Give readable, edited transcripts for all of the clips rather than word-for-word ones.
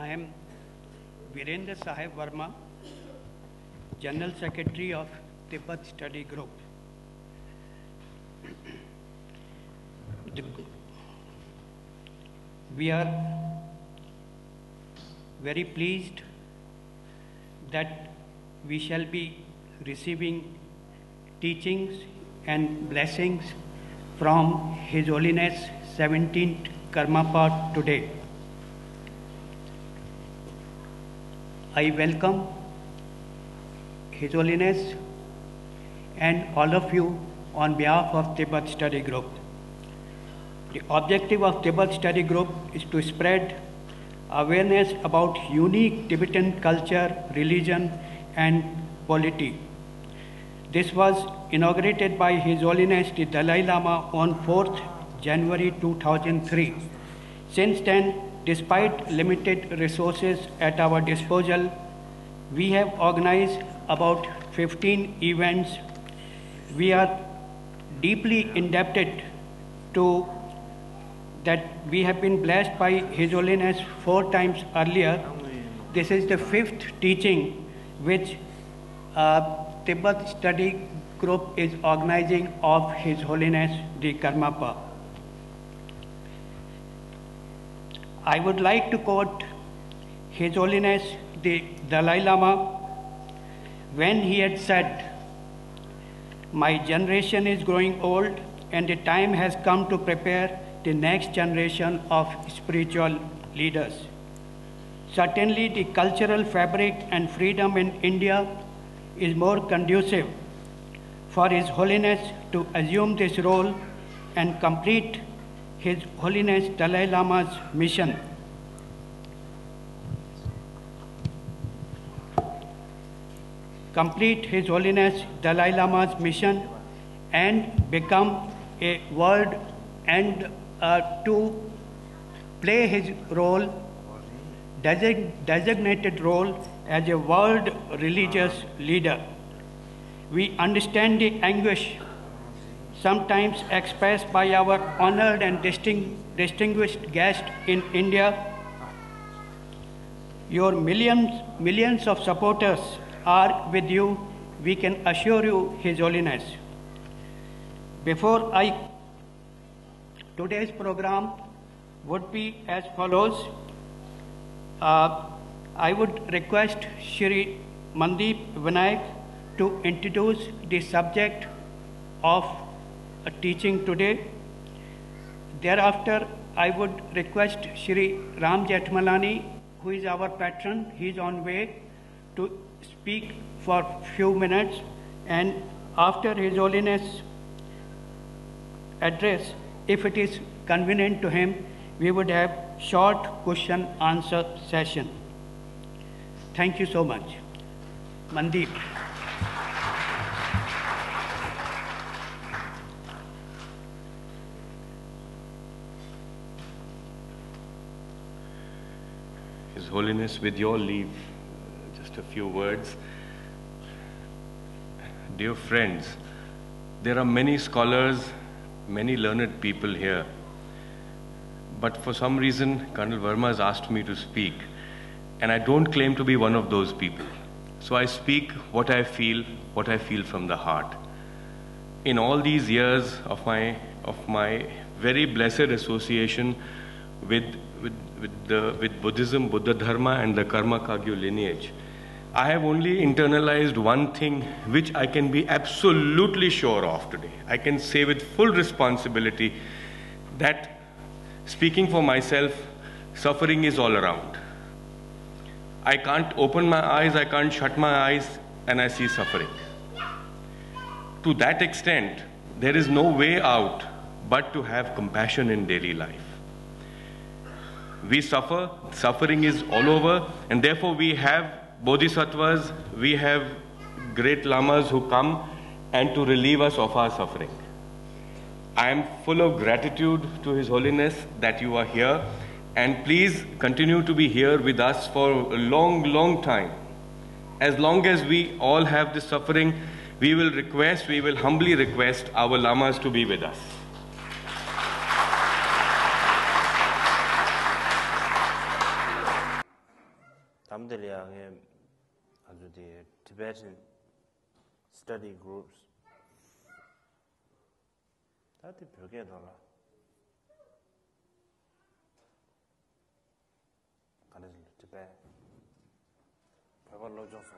I am Virendra Sahib Verma, General Secretary of Tibet Study Group. We are very pleased that we shall be receiving teachings and blessings from His Holiness 17th Karmapa today. I welcome His Holiness and all of you on behalf of Tibet Study Group. The objective of Tibet Study Group is to spread awareness about unique Tibetan culture, religion, and polity. This was inaugurated by His Holiness the Dalai Lama on 4th January 2003. Since then, despite limited resources at our disposal, we have organized about 15 events. We are deeply indebted to that we have been blessed by His Holiness 4 times earlier. This is the 5th teaching which Tibet Study Group is organizing of His Holiness the Karmapa. I would like to quote His Holiness the Dalai Lama when he had said, "My generation is growing old and the time has come to prepare the next generation of spiritual leaders." Certainly the cultural fabric and freedom in India is more conducive for His Holiness to assume this role and complete His Holiness Dalai Lama's mission. Complete His Holiness Dalai Lama's mission and become a world and to play his role, designated role as a world religious leader. We understand the anguish sometimes expressed by our honored and distinguished guest in India. Your millions of supporters are with you, we can assure you, His Holiness. Today's program would be as follows. I would request Shri Mandeep Vinayak to introduce the subject of a teaching today. Thereafter, I would request Shri Ram Jethmalani, who is our patron. He is on way to speak for few minutes, and after His Holiness address, if it is convenient to him, we would have short question answer session. Thank you so much. Mandeep. His Holiness, with your leave, just a few words. Dear friends, there are many scholars, many learned people here, but for some reason Colonel Verma has asked me to speak, and I don't claim to be one of those people. So I speak what I feel from the heart. In all these years of my very blessed association with Buddhism, Buddha Dharma, and the Karma Kagyu lineage, I have only internalized one thing which I can be absolutely sure of today. I can say with full responsibility that, speaking for myself, suffering is all around. I can't open my eyes, I can't shut my eyes, and I see suffering. To that extent, there is no way out but to have compassion in daily life. We suffer, suffering is all over, and therefore we have bodhisattvas, we have great lamas who come and to relieve us of our suffering. I am full of gratitude to His Holiness that you are here, and please continue to be here with us for a long, long time. As long as we all have this suffering, we will humbly request our lamas to be with us. 담들이야게 아주 the Tibetan study groups 다들 별게 달라. 가는 Tibet 별걸로 줘서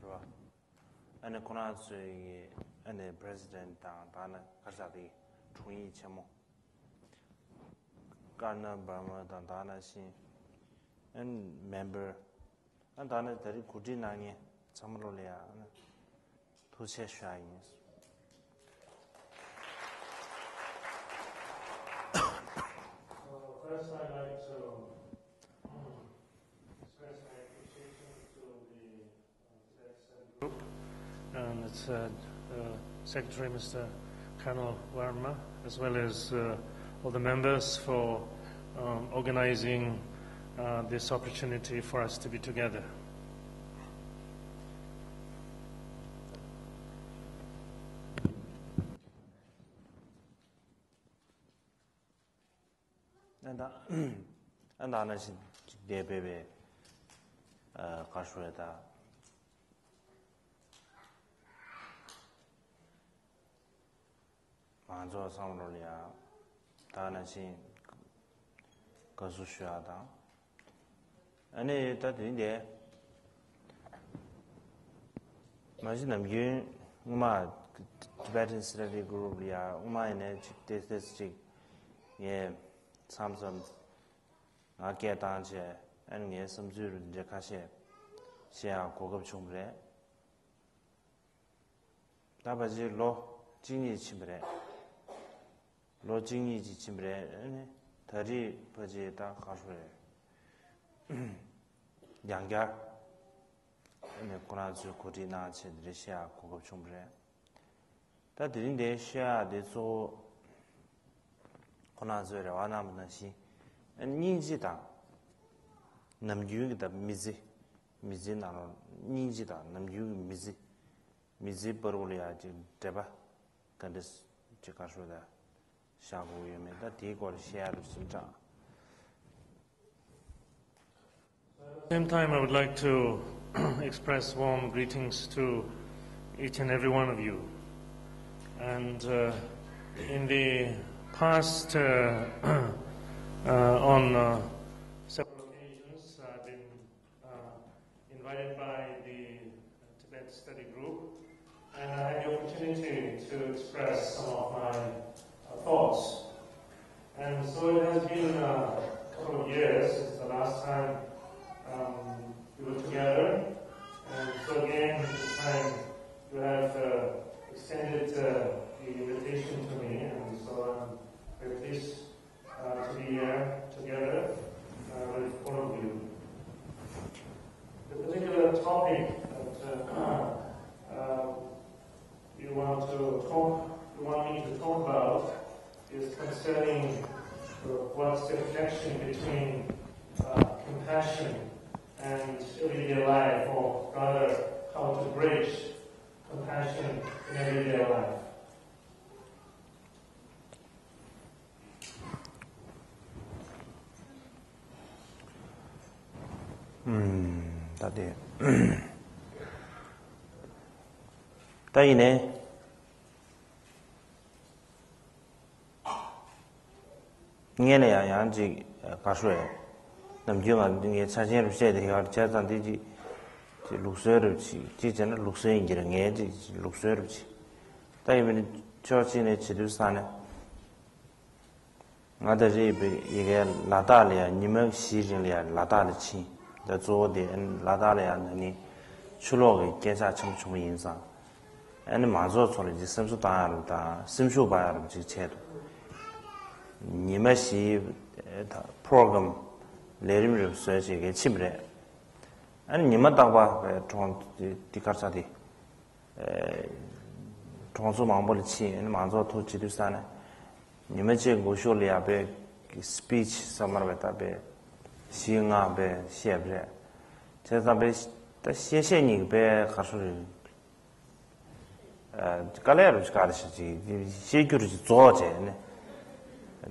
좋아. 아니 코나스이 아니 president 당다나 가사디 총이 체모 가나 바마 당다나시 and member and dana dari kudi nani samrolya those shines first I'd like to express my appreciation to the Tibet Study Group and its Secretary Mr. Colonel Verma, as well as all the members for organizing this opportunity for us to be together. and honest de baby Kashweta Manzo Samrolia Tanashi Kasushiada. 아니 다든데 마지막 유 음악 Tibetan study group이야 음악에 직대스직 예 삼선 아게 단체 아니 섬주를 이제 가시 시야 고급 충분해 다바지 로 진이 침브래 로 진이 침브래 다리 버지에다 가수래 양가 네 코나즈 코디나 체드리시아 고급 충분해 다들인데 시야 대소 코나즈에 와나무나시 닌지다 남주기다 미지나로 닌지다 남주기 미지 버올이야지 대바 간데스 제가쇼다 샤고예메다 디고르 시야를 진짜. At the same time, I would like to express warm greetings to each and every one of you. And in the past, on several occasions, I've been invited by the Tibet Study Group, and I had the opportunity to express some of my thoughts. And so it has been a couple of years since the last time we were together, and so again this time you have extended the invitation to me, and so I'm very pleased to be here together with all of you. The particular topic that you want me to talk about is concerning what's the connection between compassion and everyday life, or rather, how to bridge compassion in everyday life. 다들 따이네 이게야 양지 가수에 남주가 이게 사진을 세대가 제단디지 룩서르지 지전은 룩서인지는 게지 룩서르지 따이면 저신의 지도산에 나다지 이게 라다리아 니면 시진리아 라다르치 더 조데 라다리아니 출로게 계사 청청 인상 아니 마저 소리지 섬수 다르다 심쇼 봐야 지 체도 니마시 프로그램 레림을 써야지 침래 아니 니마다가 좀 디카사디 통수 망벌치 아니 마저 토지도산에 니마제 고쇼리아베 스피치 서머베타베 시응아베 시에브레 제자베 다 시에시니베 가수를 갈래로 가르치지 시규르지 조제네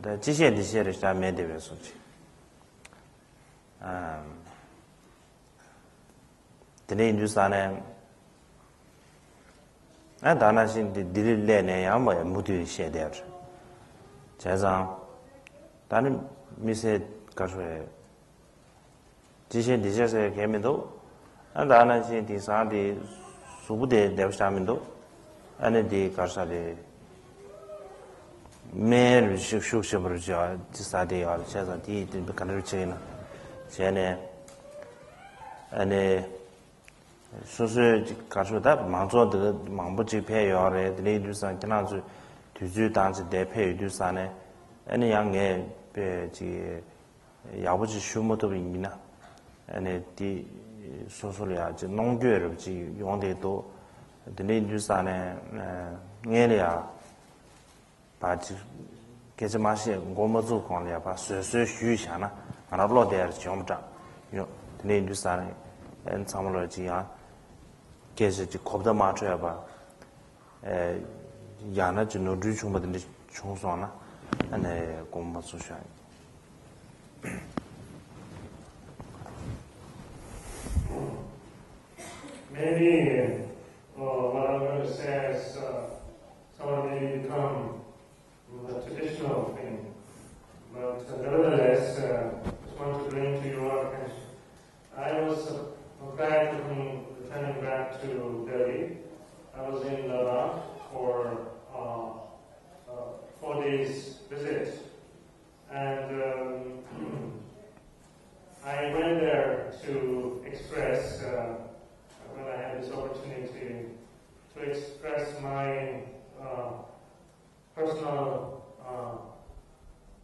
다 지시에 디시에를 다 매대베서지 Dine Hindustane Danashin did lene yama mutu she there. Chazan Dani Misse Kashwe Jishin Dishes came in and Danashin Tisadi Subude Devstamindo and the Kashadi Mer Shukshaburja Tisadi or Chazati to be Kanruchina Chene and Susu Kashuda Manzo the Mambuchi pay or the ladies and Kanazu to do dance they pay do sane any young Yabuchi Shumoto Mina and the Sosolia, non good of G, you want to do the ladies and Nelia. But Kesamashi Gomazu Konya, but so huge, and a lot there is Jomja, you know, the name you started and some Samology, Kesi Kobda Matraba, Yana to know Duchuma than the Chonsona and a Gomazu shine. Maybe what I'm going to say is someone may become a traditional thing, but nevertheless, just want to bring to your attention. I was back returning back to Delhi. I was in Ladakh for 4 days visit, and I went there to express, when I had this opportunity, to express my personal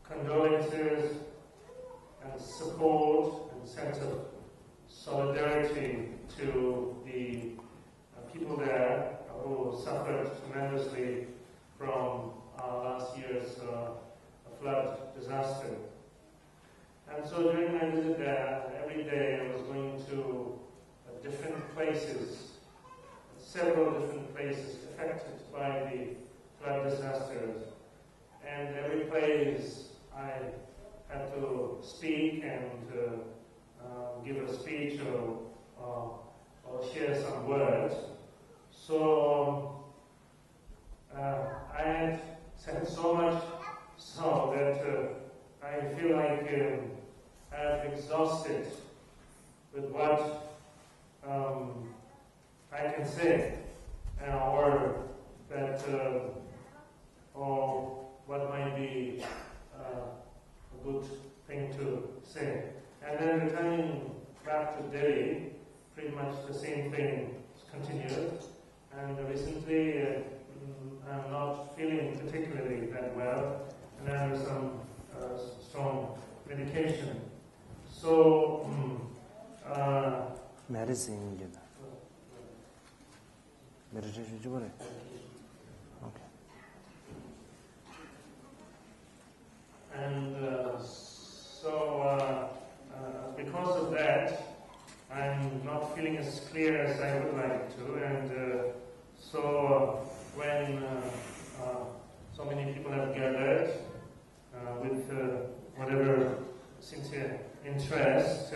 condolences and support and sense of solidarity to the people there who suffered tremendously from last year's flood disaster. And so during my visit there, every day I was going to different places, several different places affected by the flood disasters. And every place I had to speak and give a speech or share some words. So I had said so much so that I feel like I've exhausted with what I can say, or that or what might be a good thing to say. And then returning back to Delhi, pretty much the same thing continued. And recently, I'm not feeling particularly that well, and I have some strong medication. So, medicine. Meditation, okay. And so, because of that, I'm not feeling as clear as I would like to. And so, when so many people have gathered with whatever sincere interest,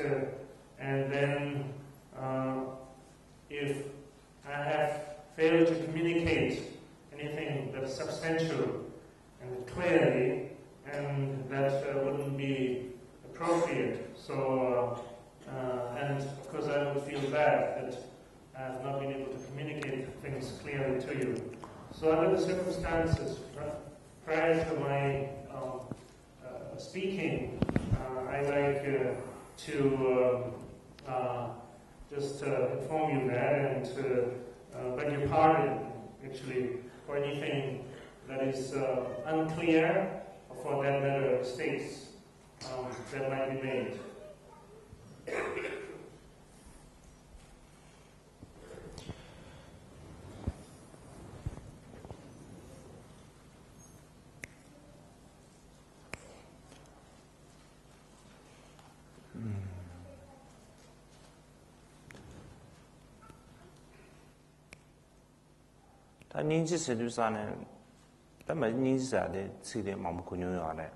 and then if I have failed to communicate anything that's substantial and clearly, and that wouldn't be appropriate. So, and of course I would feel bad that I have not been able to communicate things clearly to you. So under the circumstances, prior to my speaking, I like to just inform you that and beg your pardon, actually, for anything that is unclear, or for that matter, mistakes that might be made. 다 닌지 세두사네 다 말 닌지사데 치데 마무 군요요하네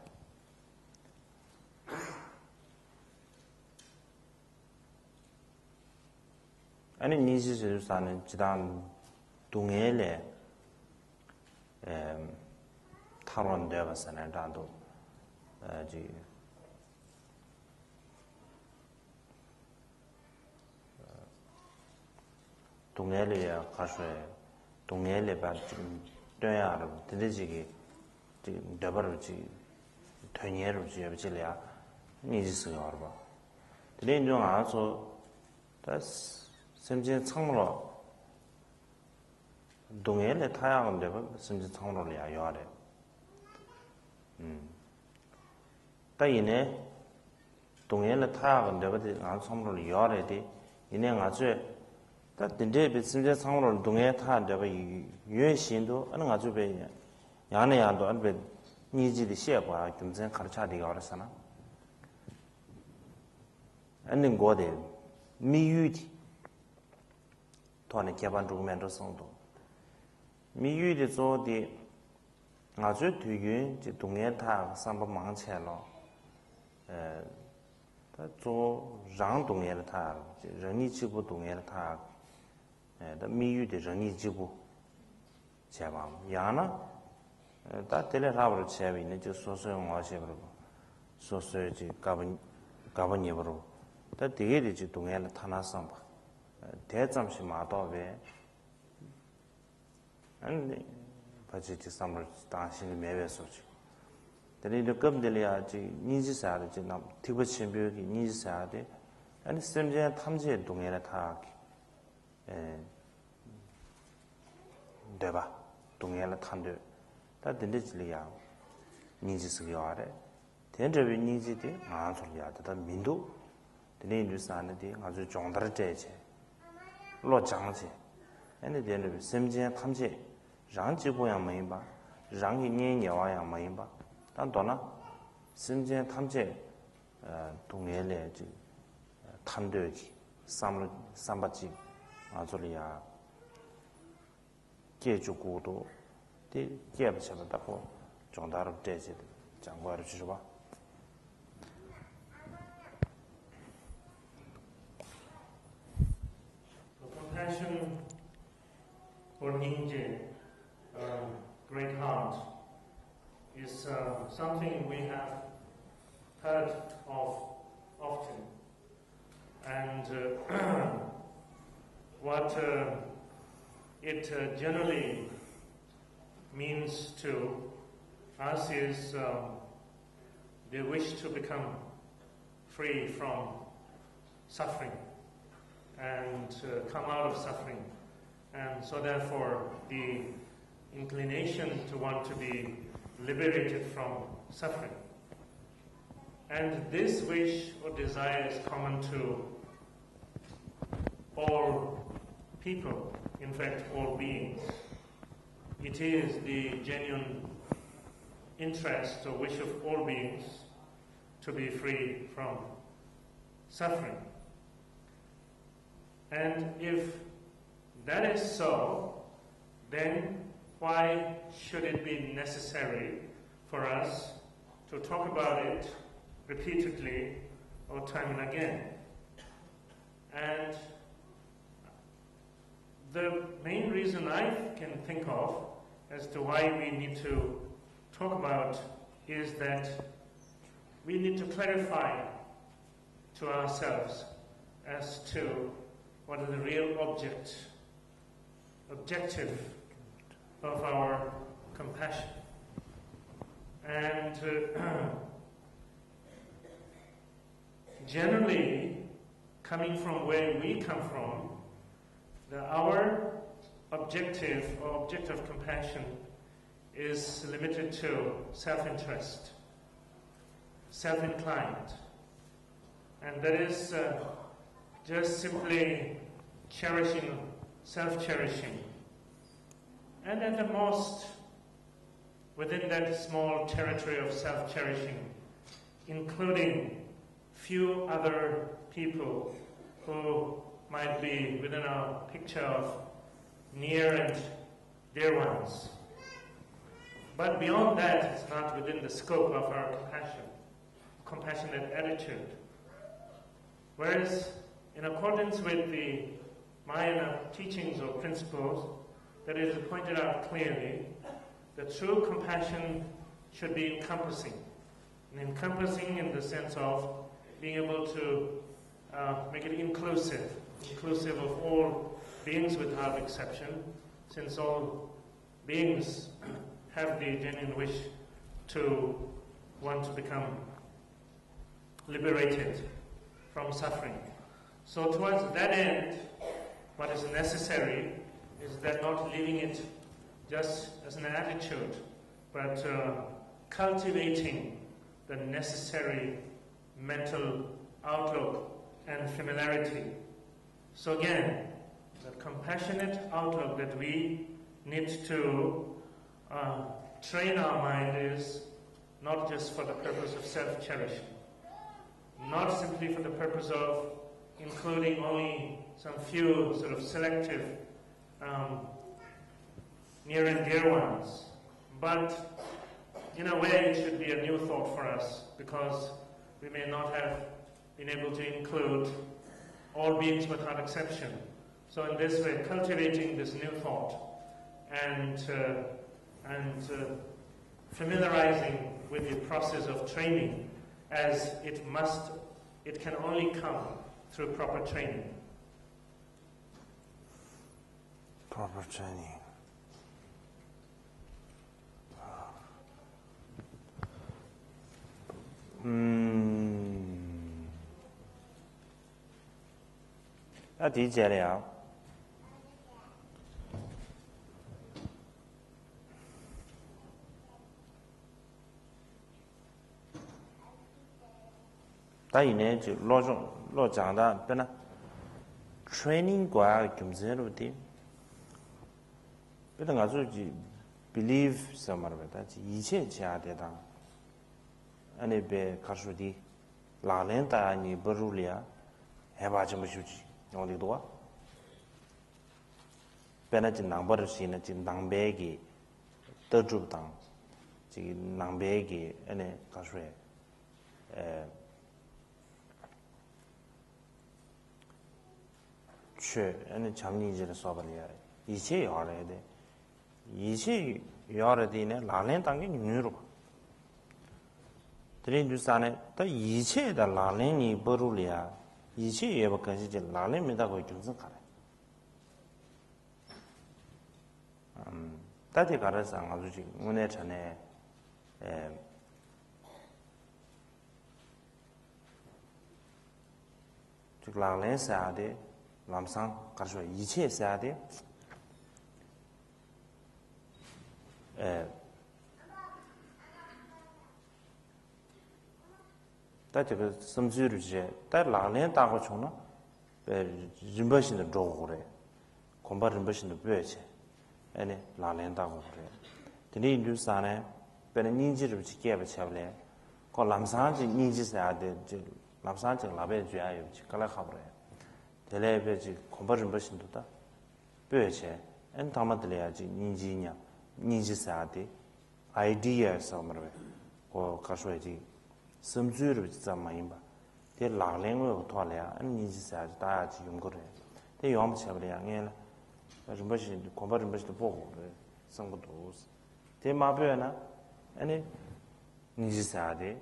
아니 니지스 사는 지단 동해에 타론 되어서는 다도 지 동해에 가서 동해에 봐 돼야로 되지기 지금 더버지 되니에로 지어질이야 니지스가 알아 근데 좀 알아서 다 심지어 창로 동해에 타양은 되고 심지어 창로를 요하래 따이네 동해에 타양은 되고 안 창로를 요하래디 이내 아주 다 근데 심지어 창로를 동해에 타양 되고 유해신도 어느 아주 배 야네야도 안배 니지의 시에봐 좀전 가르쳐디가 알았잖아 안는 거대 미유디 토네 개반 도구멘도 성도 미유디 조디 아주 뒤에 지 동해 타 삼바 망체로 다조 랑 동해 타人力 지부 동해 타 다 미유디 人力 지부 제가 야나 다 텔레라브로 제비네 저 소소용 와셔버고 소소지 가번이버고 다 되게 지 동해를 타나선 봐 대점시 마도베 아니 바지지 삼을 당신이 매वे서지 데리도 급들이야 지 니지사를 지나 티버친비기 니지사데 아니 심지어 탐지의 동해를 타 대바 동해를 탄데 다 된대지리야 니지스가 와래 된저비 니지디 안 소리야 다 민도 되네 뉴스안데 아주 종다르제제 로장제 아니 된저비 심지어 탐지 랑지고야 뭐인바 랑이 년여와야 뭐인바 단도나 심지어 탐지 동해에 지 탐되기 삼바지 아소리야 계주고도 대 계업체다고 정다로 되지 장과를 주셔봐. Compassion or Ningje, great heart, is something we have heard of often, and what it generally means to us is the wish to become free from suffering and come out of suffering, and so therefore the inclination to want to be liberated from suffering. And this wish or desire is common to all people, in fact all beings. It is the genuine interest or wish of all beings to be free from suffering. And if that is so, then why should it be necessary for us to talk about it repeatedly or time and again? And the main reason I can think of as to why we need to talk about is that we need to clarify to ourselves as to what is the real objective of our compassion. And generally, coming from where we come from, our objective or object of compassion is limited to self-interest, self-inclined. And that is just simply cherishing, self-cherishing. And at the most, within that small territory of self-cherishing, including few other people who might be within our picture of near and dear ones. But beyond that, it's not within the scope of our compassionate attitude. Whereas, in accordance with the Mahayana teachings or principles, that it is pointed out clearly that true compassion should be encompassing. And encompassing in the sense of being able to make it inclusive of all beings without exception, since all beings have the genuine wish to want to become liberated from suffering. So towards that end, what is necessary is that not leaving it just as an attitude, but cultivating the necessary mental outlook and familiarity. So again, the compassionate outlook that we need to train our mind is not just for the purpose of self-cherishing, not simply for the purpose of including only some few sort of selective near and dear ones, but in a way it should be a new thought for us, because we may not have been able to include all beings without exception. So in this way, cultivating this new thought and familiarizing with the process of training, as it can only come through proper training. Proper training. Đã đi chơi了。大一呢就老讲的，对呢 ，training 过怎么子路的，别的我就 believe 什么的，但是一切家的当，俺那边看书的，哪年大你不入了，还把这么修去，用的多，别那就南北的事呢，就南北的得主当，这个南北的俺那看书，去，俺常年就是说不了，一切要来的，一切要来的呢，哪年当个女了？这里就是啥呢？他一切的哪年你不入了，一切也不可惜就哪年没到过精神看来。大体搞的上我就我那成呢，这个哪年啥的？làm sao cả rồi ý chế ra đấy tại cái tâm tư rồi chứ tại là nên ta có chung nó riêng bớt xin được đồ rồi không bao riêng bớt xin được bớt chứ anh ấy là nên ta có rồi thì nên như sao này bên nhìn chỉ được chỉ kia phải chịu lấy còn làm sao thì nhìn chỉ ra đấy làm sao thì làm bên chuyện ấy chứ cái là không rồi 대래베지 공부를 버신도다 뼈에 엔 담아들어야지 인지냐 인지사디 아이디어에서 말해 고 가서야지 섬주를 진짜 많이 봐 대 라랭을 도와야 엔 인지사지 다야지 용거래 대 용암 쳐버려 양에 좀 버신 공부를 버신도 보고 성부도 대 마벼나 아니 인지사디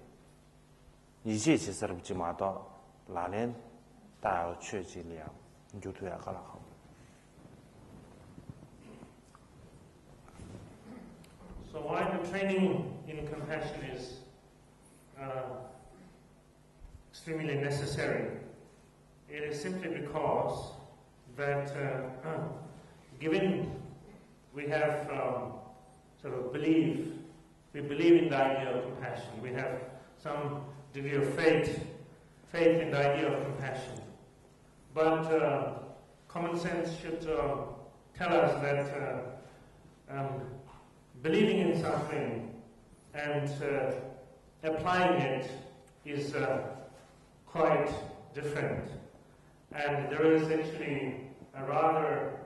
이제 제사를 붙지 마다 라랭大确计量，你就对它好了好。So why the training in compassion is extremely necessary? It is simply because that given we have sort of we believe in the idea of compassion. We have some degree of faith in the idea of compassion. But common sense should tell us that believing in something and applying it is quite different. And there is actually a rather,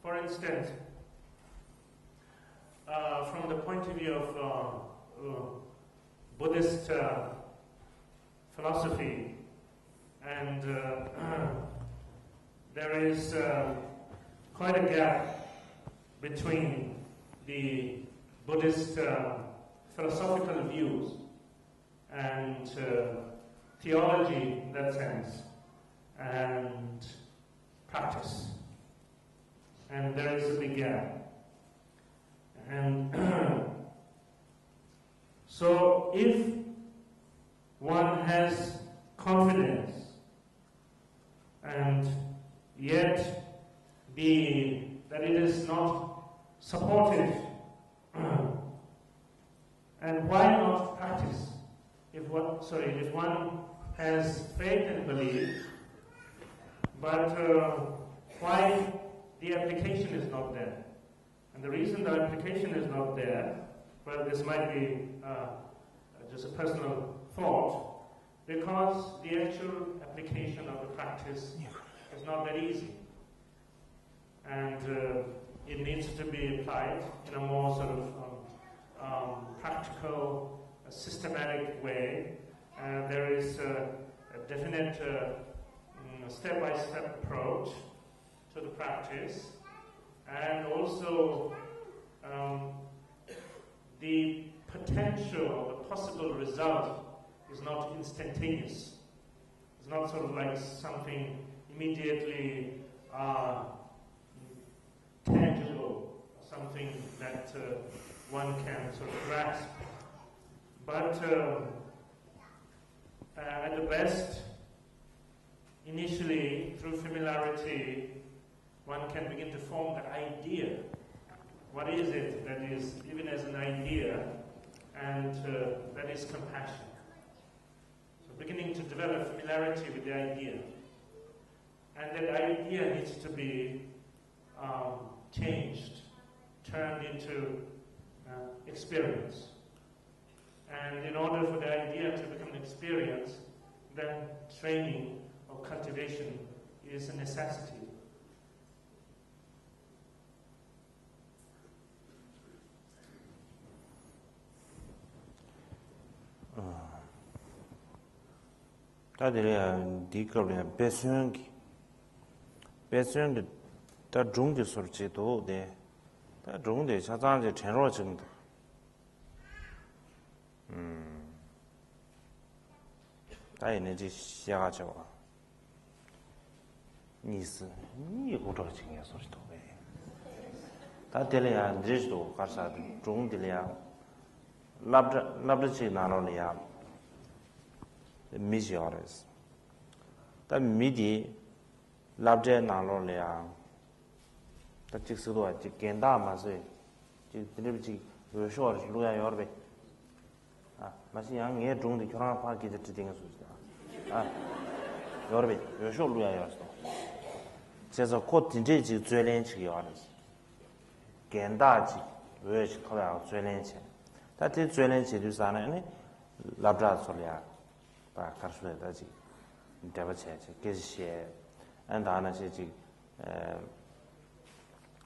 for instance, from the point of view of Buddhist philosophy, and there is quite a gap between the Buddhist philosophical views and theology in that sense, and practice. And there is a big gap. And so if one has confidence and yet that it is not supported, and why not practice? If one has faith and belief, but why the application is not there? And the reason the application is not there, well, this might be just a personal thought, because the actual application of the practice is not very easy. And it needs to be applied in a more sort of practical, systematic way. There is a definite step-by-step approach to the practice, and also the potential, the possible result is not instantaneous. It's not sort of like something immediately tangible, something that one can sort of grasp. But at the best, initially, through familiarity, one can begin to form that idea. What is it that is given as an idea, and that is compassion? So beginning to develop familiarity with the idea. And that idea needs to be changed, turned into experience. And in order for the idea to become an experience, then training or cultivation is a necessity. 다들 디컵에 배수연기 다 중기 소리도 네. 다 중대 자장제 전로 정도. 다 에너지 시야가죠. 니스 니 고tor 중에 소리도 왜. 다 들려야 드리도 가서 중들이야. 랍지 나노리야. 미지어스. 다 미디 랍제 나로래야. 다 직수도 아직 겐다 마세. 지들이 요쇼어 루야 여르베. 마시 양에 중데 결혼 파기 되는 소리다. 여르베 요쇼 루야 여르스. 제가 곧 진짜지 죄련치 여르스. 겐다지 왜 시켜야 죄련치. 다들 죄련치도 사나네. 랍자 소리야. 가르쳐야지. 대바체체 계시에 안다나지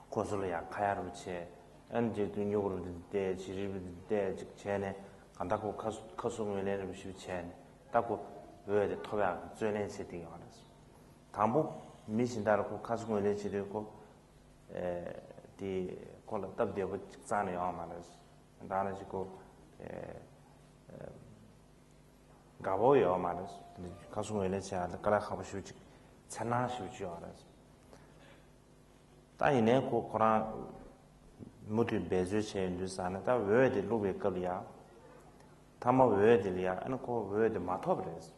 고슬이야 가야르체 안제 dunyo로 때 지리비 때 직전에 간다고 커송을 비시체 따고 왜데 토야 쯧낸 세팅이 알았어. 담보 미신다고 커송을 지르고 디 콜랍답되고 직산에 아마라스. 안다나지고 가보요 말았어. 가수가 일해야 깔아 가보시지. 찬나시지 알았어. 따이네 고코라 모두 베즈체 인두사나다 왜데 로베 걸이야. 타마 왜데리야. 안고 왜데 마토브레스.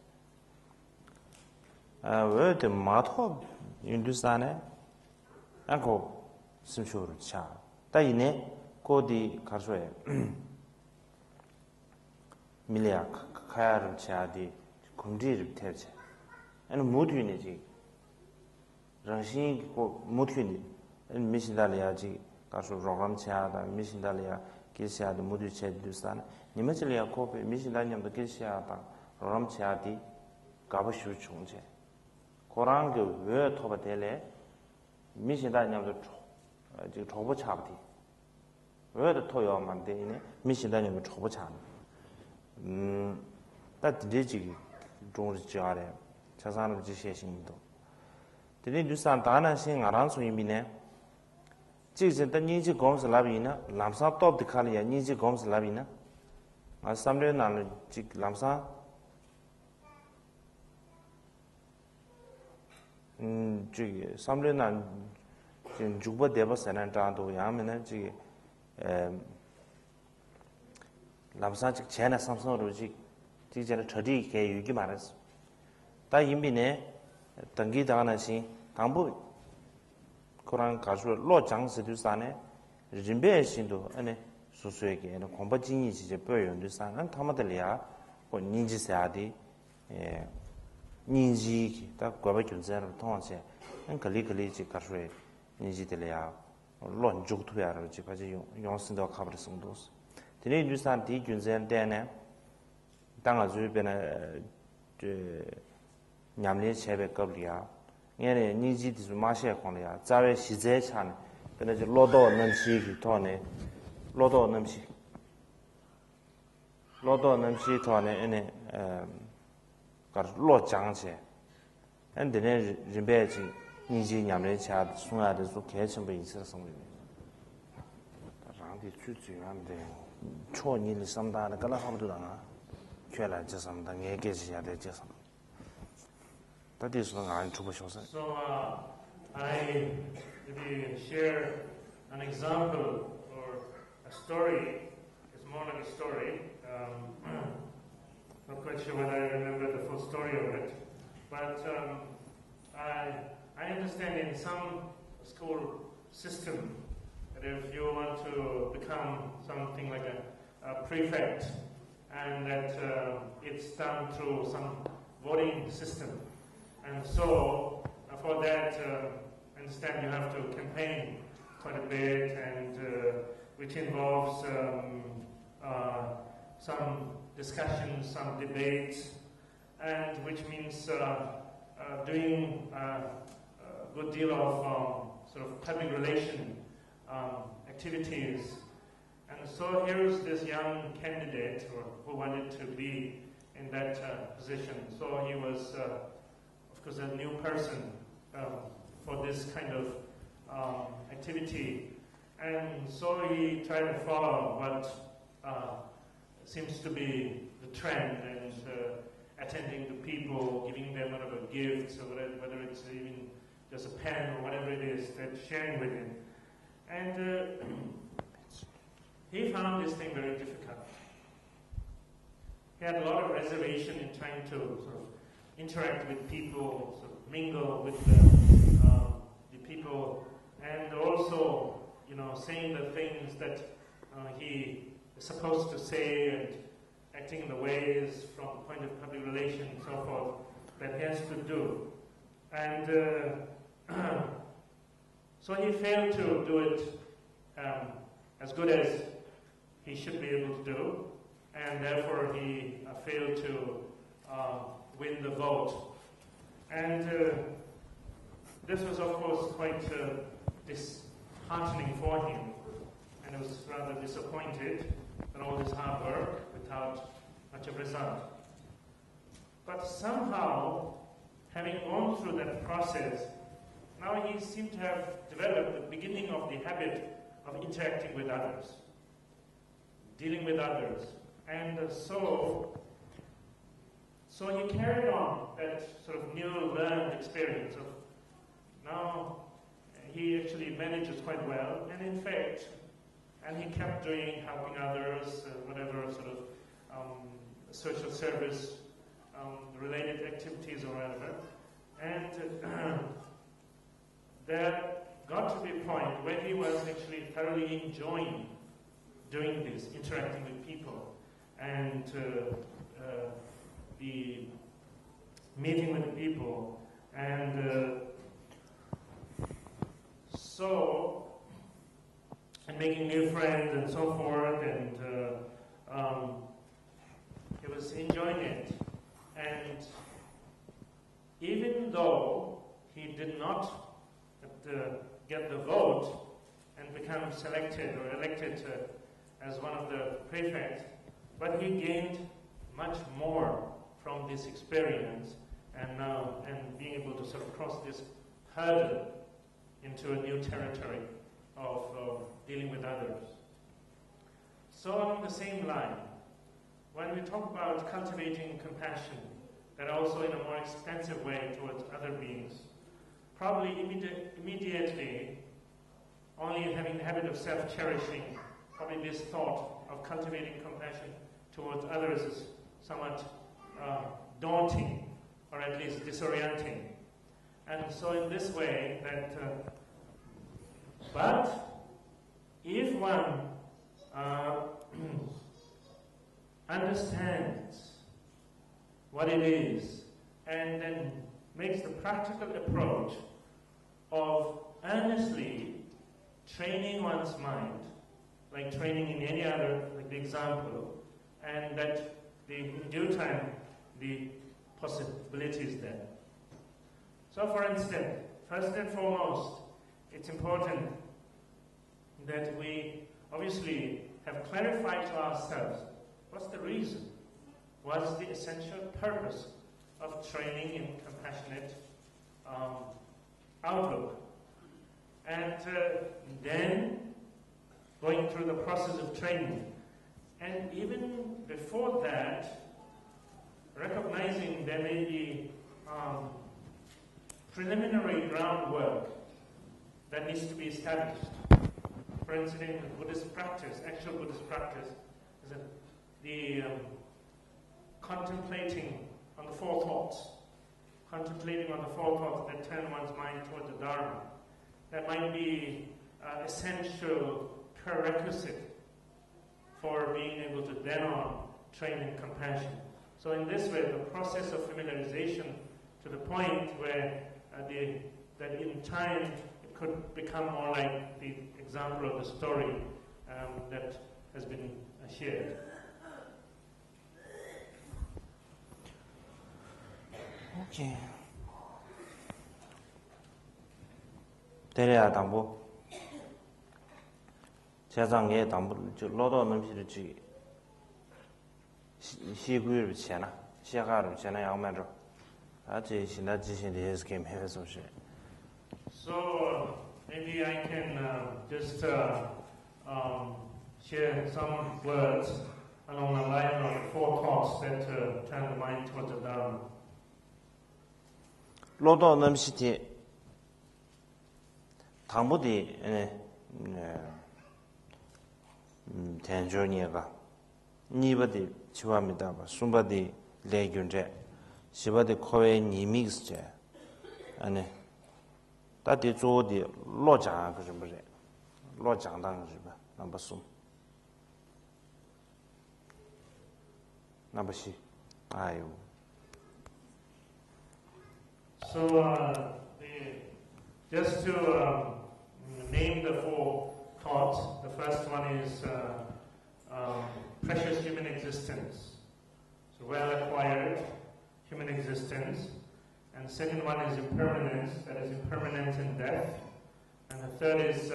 왜데 마토 인두사네. 안고 심쇼르 차. 따이네 고디 가수에 밀리아 카야를 차디 공지를 태제. 아니 모두이네지. 정신 고 모두이네. 미신달이야지 가서 로감 차다 미신달이야 계시아도 모두 체두산. 니마질이야 코페 미신달님도 계시아다 로감 차디 가버슈 총제. 고랑그 왜 토바텔레 미신달님도 지금 초보 차버디. 왜도 토요만 되네. 미신달님도 초보 차. 다 디지 종을 지하래. 차산을 지시해신도. 근데 뉴산 다나 신 아랑 소임이네. 지금도 니지 검스 라비나 람사 톱 디칼이야 니지 검스 라비나. 아 삼레나를 지 람사 저기 삼레나 지금 죽버 대버세난다도 야면은 저기 람사직 제나 삼성으로 지제는 저리 개 유기 말했어. 다 인비네 등기당하나시 당부 그런 가수 로장스도산에 진배신도 안에 수수에게 공부진이 이제 보여요. 산은 타마들이야. 뭐 닌지사디 닌지 딱 과바 견자를 통해서 걸리지 가수에 닌지들이야. 론죽투야를 지바지 용신도 가버렸습니다. 드네 뉴산 디 균전대네 당아 주변에 냠리 체베 겁리야 얘네 니지디 마셰 권이야 자외 시제 찬 근데 저 로도 넘시 토네 로도 넘시 토네 얘네 가르 로장체 엔데네 림베지 니지 냠리 차 송아데 소 개천부 있어서 랑디 추주한데 초니를 삼다는 걸라 하면도다. 결란 제삼다 얘기해야 될 제삼. 다디스는 안 주보셔서. So I maybe share an example or a story. It's more like a story. Not quite sure whether I remember the full story of it, but I understand in some school system that if you want to become something like a prefect, and that it's done through some voting system, and so for that, I understand you have to campaign quite a bit, and which involves some discussions, some debates, and which means doing a good deal of sort of public relation activities. And so here's this young candidate who wanted to be in that position. So he was, of course, a new person for this kind of activity. And so he tried to follow what seems to be the trend, and attending to people, giving them whatever gifts, or whether it's even just a pen or whatever it is, that sharing with him. And he found this thing very difficult. He had a lot of reservation in trying to sort of interact with people, sort of mingle with the people, and also, saying the things that he is supposed to say, and acting in the ways from the point of public relations and so forth that he has to do. And so he failed to do it as good as he should be able to do, and therefore he failed to win the vote. And this was, of course, quite disheartening for him, and he was rather disappointed that all this hard work without much of result. But somehow, having gone through that process, now he seemed to have developed the beginning of the habit of interacting with others, dealing with others. And so he carried on that sort of new learned experience of now he actually manages quite well, and in fact, and he kept doing, helping others, whatever sort of social service related activities or whatever. And there got to be a point where he was actually thoroughly enjoying doing this, interacting with people, and the meeting with people, and and making new friends and so forth, and he was enjoying it. And even though he did not get the vote and become selected or elected as one of the prefects, but he gained much more from this experience, and being able to sort of cross this hurdle into a new territory of dealing with others. So along the same line, when we talk about cultivating compassion, but also in a more extensive way towards other beings, probably immediately only having the habit of self-cherishing, probably this thought of cultivating compassion towards others is somewhat daunting, or at least disorienting. And so in this way, but if one understands what it is and then makes the practical approach of earnestly training one's mind, like training in any other example, and that in due time the possibility is there. So for instance, first and foremost, it's important that we obviously have clarified to ourselves what's the reason, what's the essential purpose of training in compassionate outlook. And then going through the process of training. And even before that, recognizing there may be preliminary groundwork that needs to be established. For instance, in Buddhist practice, actual Buddhist practice, is that the contemplating on the four thoughts, contemplating on the four thoughts that turn one's mind towards the Dharma. That might be an essential prerequisite for being able to then on train in compassion. So in this way, the process of familiarization to the point where that in time it could become more like the example of the story that has been shared. Okay. 대래야 당부. 세상에 당부 저 로도 넘치를 지 시구를 지나 시가를 지나 양면으로 아주 신나 지신의 해스김 해서 So maybe I can just share some words along the line of four thoughts that turn the mind towards the Dharma. 로도 넘치티 당부디 대전이가 니버디 치와입니다. 숨바디 레균제 시바디 코웨 니믹스제 아니 다디 조디 로장 그什么人로장당是吧那不送那不是哎呦 So just to name the four thoughts, the first one is precious human existence. So well-acquired human existence. And the second one is impermanence, that is impermanence in death. And the third is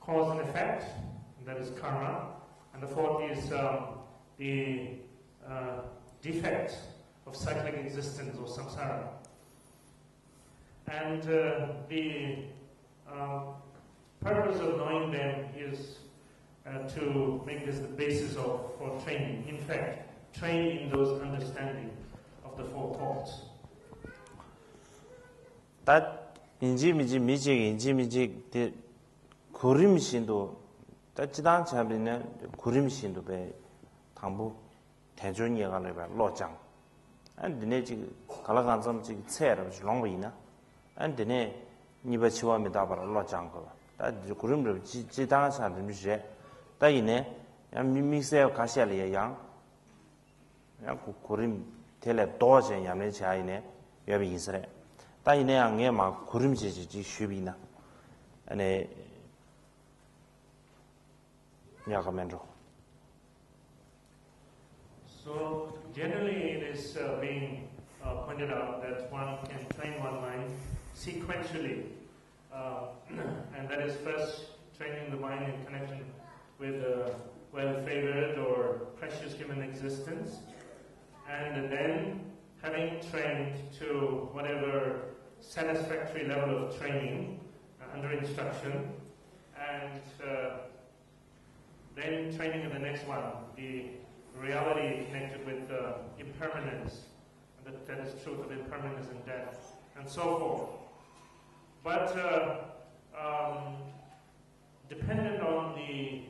cause and effect, that is karma. And the fourth is the defect of cyclic existence or samsara. And the purpose of knowing them is to make this the basis for training. In fact, train in those understanding of the four thoughts. That 인지미지 대 구림신도 따지당 잡리는 구림신도 배 당부 대존이가 레바 로장 안드네 지 갈아간점 지 체를 롱위나 안드네 니바 치와미다 바로 로장 거 따지 구림을 지당 사람들이 따이네 미믹스에 가시알이야 양 구림 텔레 도전 야매 자이네 여비 이스라엘 따이네 양에 막 구림지지 쉬비나 아니 야가면로 So generally it is being pointed out that one can train one mind sequentially, and that is first training the mind in connection with well-favored or precious human existence, and then having trained to whatever satisfactory level of training under instruction, and then training in the next one, the reality connected with impermanence, and that is truth of impermanence and death, and so forth. But dependent on the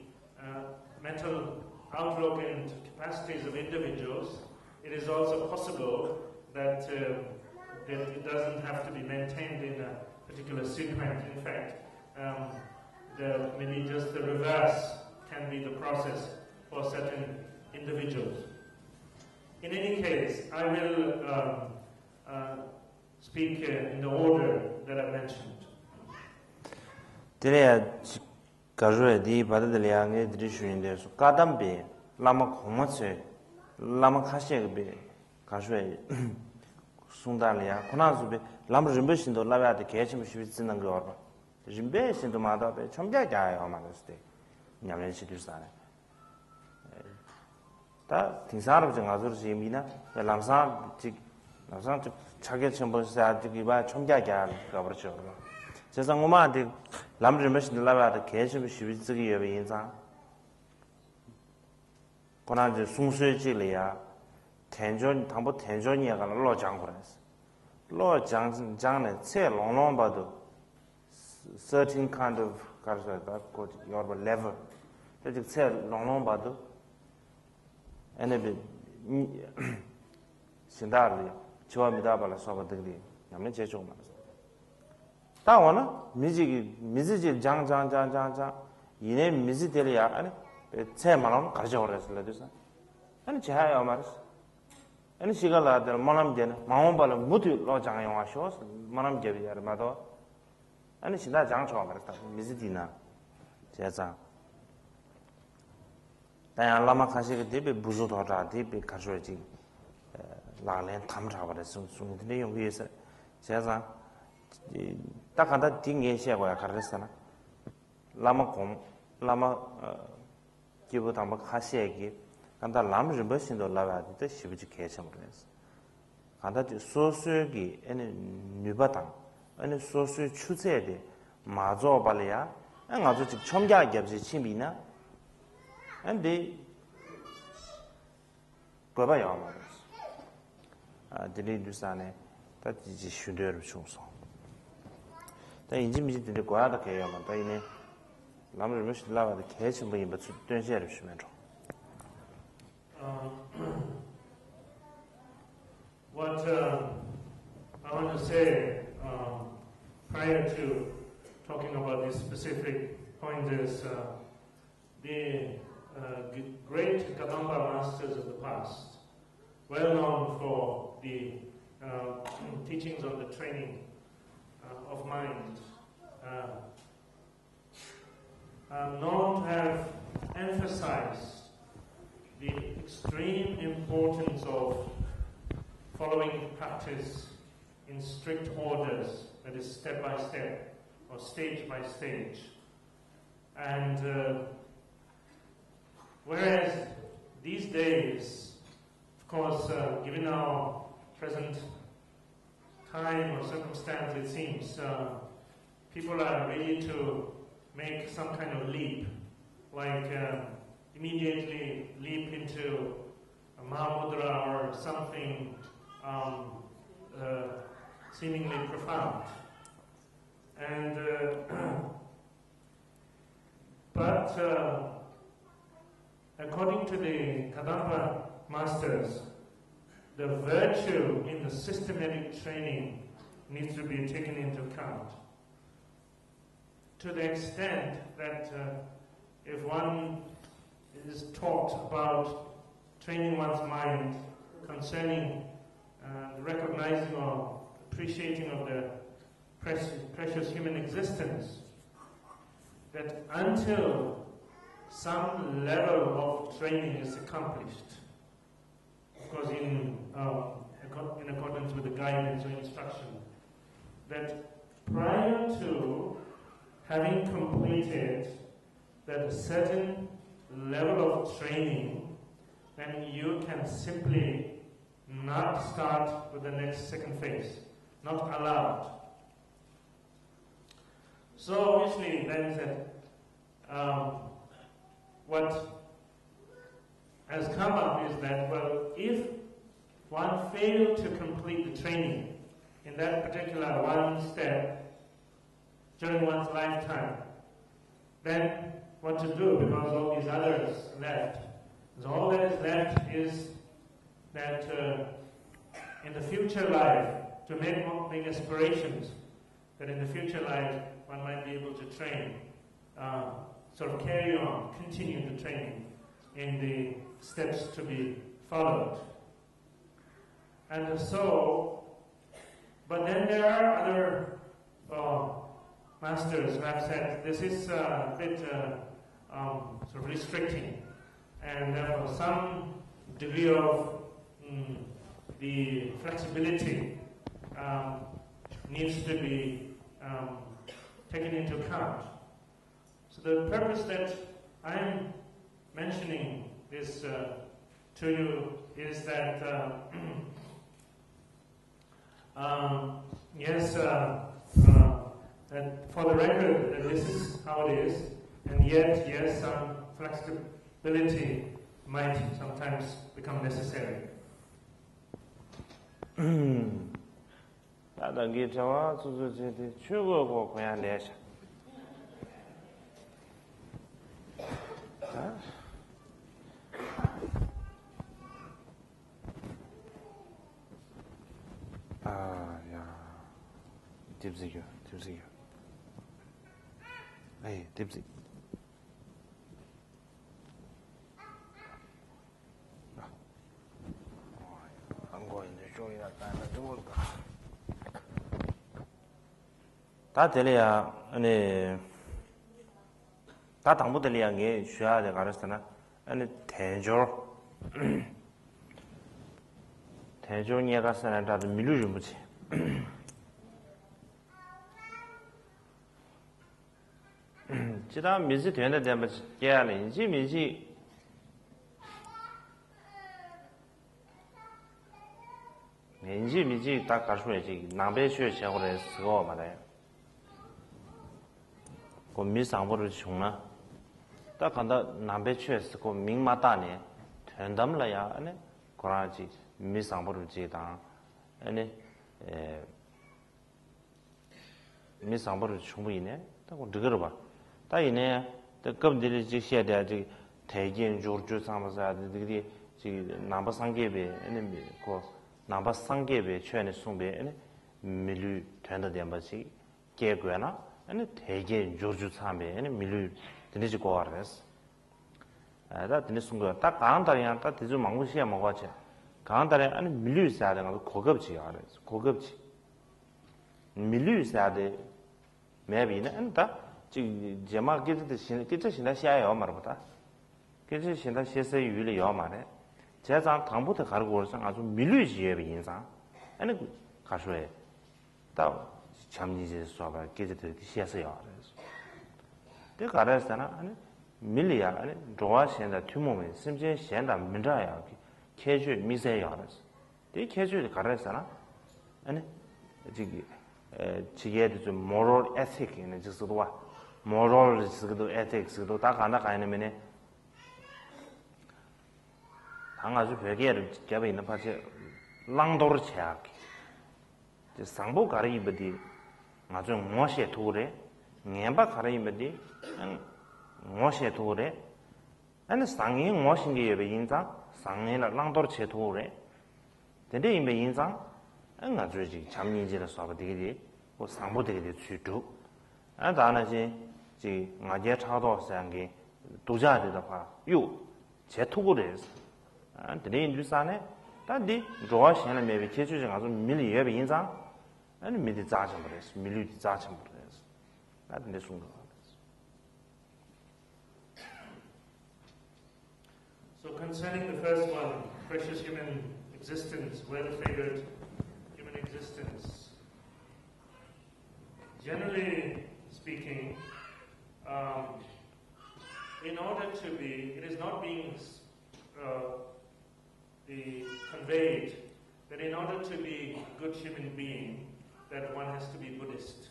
mental outlook and capacities of individuals, it is also possible that it doesn't have to be maintained in a particular sequence. In fact, maybe just the reverse can be the process for certain individuals. In any case, I will speak in the order that I mentioned. Di Badalia, Drishin, Kadambi, Lama Komatse, Lama Kashebe, Kashwe, Sundalia, Konazubi, Lama Rimbish to Lava, the Kachim Shivitz and Gorba. Rimbish into Madabe, Chomjaga on Monday, Yaman Shidusana. That Tinsar of Janazur Zimina, the Lamsan, Chagat Chambers to give by Chomjaga, Gabriel. 세상만 데 남르메스 라바데 계속 시비즈기 여비 인상 고난지 숭수지리야 텐전 당보 텐전이야가 로장고라스 로장장네 체 롱롱바도 certain kind of 가르사다 고 your level that 체 롱롱바도 에네비 신다리 저합니다 발라 소바들이 남네 제조만 다원은 미지기 장장장장장 이내 미지들이야 아니 제만은 가르쳐 버렸을 때서 아니 제하야 말스 아니 시간라들 만남되는 마음발을 모두 로장에 와셔 만남제비야 말도 아니 신다 장초 말았다 미지디나 제자 다양 라마 카시게 되게 부조도다 되게 가져야지 라렌 탐자 버렸어 순이들 용기에서 제자 딱 하나 띵예시하고야 가르쳤잖아. 라마 기부다 막 하시에기 간다 라마 좀 버신도 라바도 시부지 개념을 했어. 간다 소수기 아니 뉴바당 아니 소수 추세에 마저 발이야. 아주 즉 첨가하게 없이 침이나 근데 그거야 말이야. 들이두산에 다 지지 슈더를 중소 인지미지들이 과하다 개요만 다이네 남을 몇시 라바데 개치 뭐이 뭐 된시를 주면 줘. What I want to say prior to talking about this specific point is the great Kadamba masters of the past, well known for the teachings on the training of mind, are known to have emphasized the extreme importance of following practice in strict orders, that is step by step or stage by stage. And whereas these days, of course, given our present time or circumstance, it seems people are ready to make some kind of leap, like immediately leap into a Mahamudra or something seemingly profound. And but according to the Kadamba masters, the virtue in the systematic training needs to be taken into account. To the extent that if one is taught about training one's mind concerning recognizing or appreciating of the precious human existence, that until some level of training is accomplished, of course in accordance with the guidance or instruction, that prior to having completed that certain level of training, then you can simply not start with the next second phase, not allowed. So obviously then that what has come up is that, well, if one failed to complete the training in that particular one step during one's lifetime, then what to do, because all these others left. So all that is left is that in the future life, to make aspirations, that in the future life one might be able to train, sort of carry on, continue the training in the steps to be followed. And so, but then there are other masters who have said this is a bit sort of restricting, and therefore some degree of the flexibility needs to be taken into account. So the purpose that I'm mentioning this to you is that yes, that for the record that this is how it is, and yet yes, some flexibility might sometimes become necessary. 다단계 자와 주주제대 최고고 고야 내셔. 야. 딥지요. 에이, 딥지. 다 들려야 아니 다 당부 들려야 게 쉬어야 돼 가르스나 아니 대조 대조니가 선에 다들 밀루 좀 보지 지다 미지 되는 데면 깨야는 인지 미지 인지 딱 가르쳐야지 남배 쉬어 시작을 했어 말이야 그 미상보를 중나 딱 간다 남배 쉬었어 그 민마다네 된담라야 아니 그러지 미상보를 지다 아니 미상보를 충분히네 딱 그거 봐 다이네 급들이 지셔야 돼 대진 조르주 상마사 되게 지 남바 상계배 아니 그 남바 상계배 최연의 송배 아니 밀루 된다 된바지 계획이나 아니 대진 조르주 상배 아니 밀루 되지 거라스 다 되는 순간 딱 강달이야 딱 되지 망고시야 먹어지 강달에 아니 밀루 있어야 되는 거 고급지 알아서 고급지 밀루 있어야 돼 매비는 안다 지 제마 기도 신다 시야요 말보다 기도 신다 시세 유리 요 말에 제장 당부터 가르고 올서 아주 밀루지의 인상 아니 가셔에 다 참니지 수업을 기도 시야서요 그래서 그 가르잖아 아니 밀리야 아니 좋아신다 투모면 심지어 신다 민자야 계주 미세야 그래서 이 계주 가르잖아 아니 지게도 좀 moral ethic 있는 지수도 와 moral 지수도 ethics도 다 가나 가는면에 당아주 별개를 잡아 있는 파체 랑도르 체약 저 상보 가리버디 아주 뭐시에 도래 녜바 가리버디 뭐시에 도래 아니 상이 뭐신 게 예배 인자 상이나 랑도르 체 도래 근데 이메 인자 아주 잠니지를 수업 되게 뭐 상보 되게 주도 아 다나지 지 나제 차도 상게 도자되다 봐요 제 토고를 아 근데 인주산에 다디 좋아하시는 매비 계주지 가서 밀리 예배 인상 아니 밀리 자점 그랬어 밀리 자점 그랬어 나 근데 순간 So concerning the first one, precious human existence, well-favored human existence, generally speaking, in order to be, it is not being conveyed that in order to be a good human being, that one has to be Buddhist.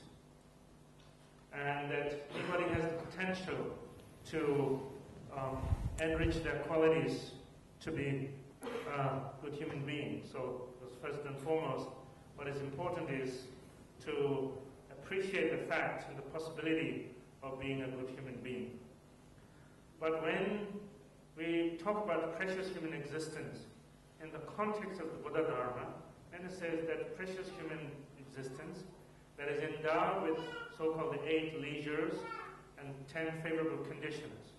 And that anybody has the potential to enrich their qualities to be a good human being. So first and foremost, what is important is to appreciate the fact and the possibility of being a good human being. But when we talk about precious human existence in the context of the Buddha Dharma, then it says that precious human existence that is endowed with so-called the 8 leisures and 10 favorable conditions.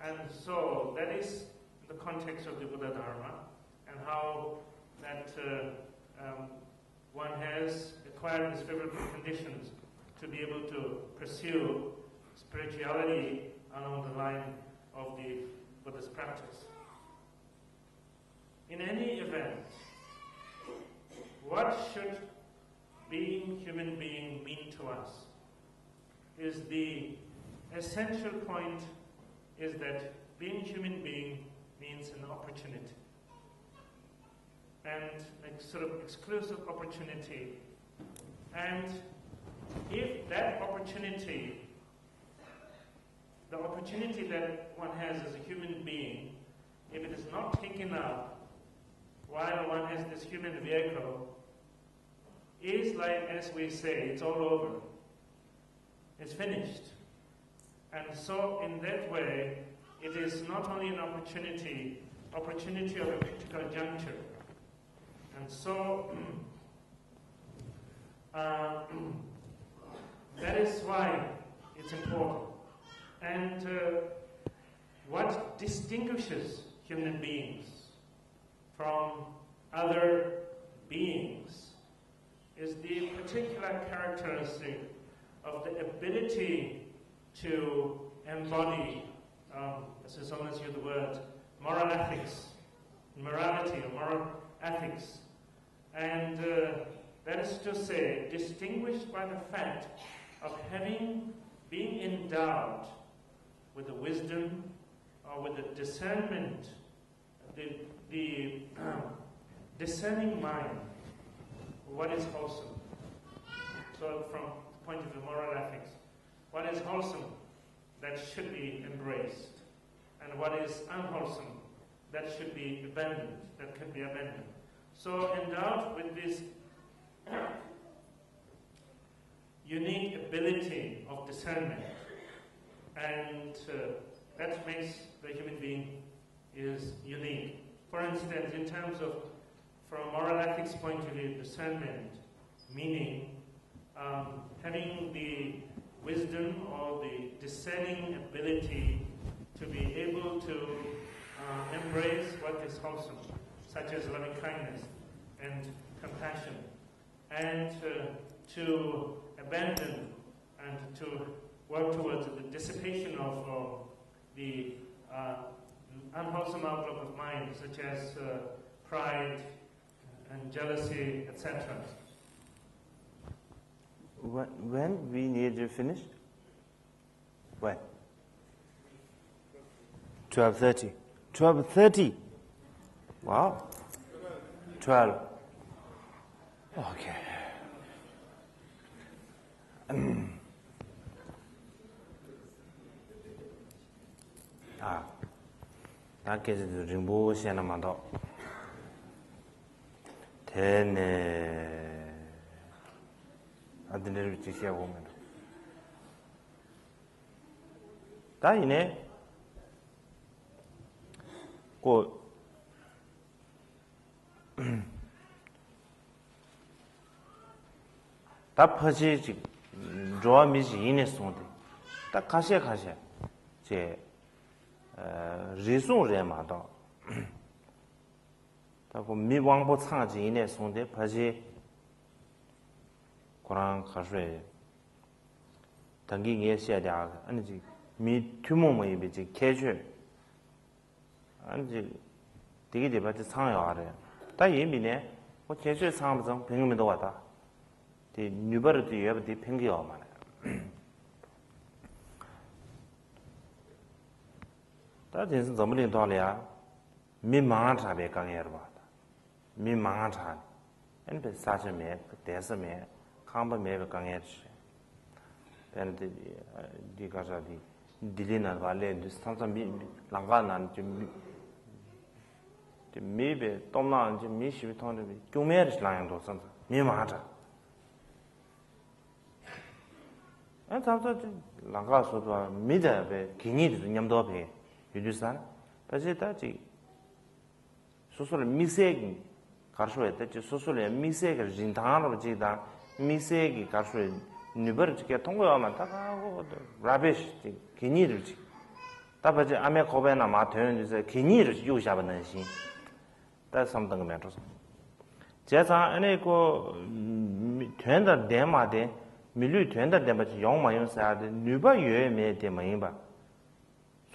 And so that is the context of the Buddha Dharma and how that one has acquired these favorable conditions to be able to pursue spirituality along the line of the Buddhist practice. In any event, what should being human being mean to us is the essential point is that being human being means an opportunity, and a sort of exclusive opportunity. And if that opportunity, the opportunity that one has as a human being, if it is not taken up while one has this human vehicle, is like, as we say, it's all over. It's finished. And so in that way, it is not only an opportunity of a critical juncture. And so that is why it's important. And what distinguishes human beings from other beings is the particular characteristic of the ability to embody, as is almost use the word, moral ethics, morality or moral ethics. And that is to say, distinguished by the fact of being endowed with the wisdom or with the discernment, the discerning mind, what is wholesome. So from the point of view of moral ethics, what is wholesome that should be embraced, and what is unwholesome that should be abandoned, that can be abandoned. So endowed with this unique ability of discernment, and that makes the human being is unique. For instance, in terms of, from a moral ethics point of view, discernment, meaning having the wisdom or the discerning ability to be able to embrace what is wholesome, such as loving kindness and compassion, and to abandon and to work towards the dissipation of the unwholesome outlook of mind, such as pride and jealousy, etc. When we need to finish? When? 12:30. 12:30. Wow. 12. Okay. 다 계속 링보 시에나만 더. 되네. 아들을 지시해 보면. 다 이네. 고 다 퍼지 조아미지 이네 송데. 다 가시에 제 리송 레마다. 다고 미왕보 창지 이네 송데 퍼지 고랑 가수에 당기 예시야다. 아니지 미 투모모이 비지 캐주 아니지 되게 되바지 상여 알아요. 다 예미네 뭐 캐주 상암성 병음에도 왔다. 이 뉴버르도 예버디 팽기어 많아요. 다 진짜怎么领导了呀？民盲查别刚也是吧？民盲查。and be such a me, there's a me, come by me, Gange. Then the Gaza di Dilina Valley, this time Langan and maybe Tomna and Jimmy should turn to be 2 marriage line or something. Me matter. And sometimes Langa so Mida be Kinid Yamdope. You do that? That's it. That's it. Social mistake. Carsway, that is socially mistake, Zintan or Jida, mistake, Carsway, Nuber to get Tonga, rubbish, Kinid. Tapaji Ame Cobana Martin is a Kinid, you shall not see. That's something matters. Just any go tender dema de Milu tender them, but young my own side, Nuba you made the Maimba.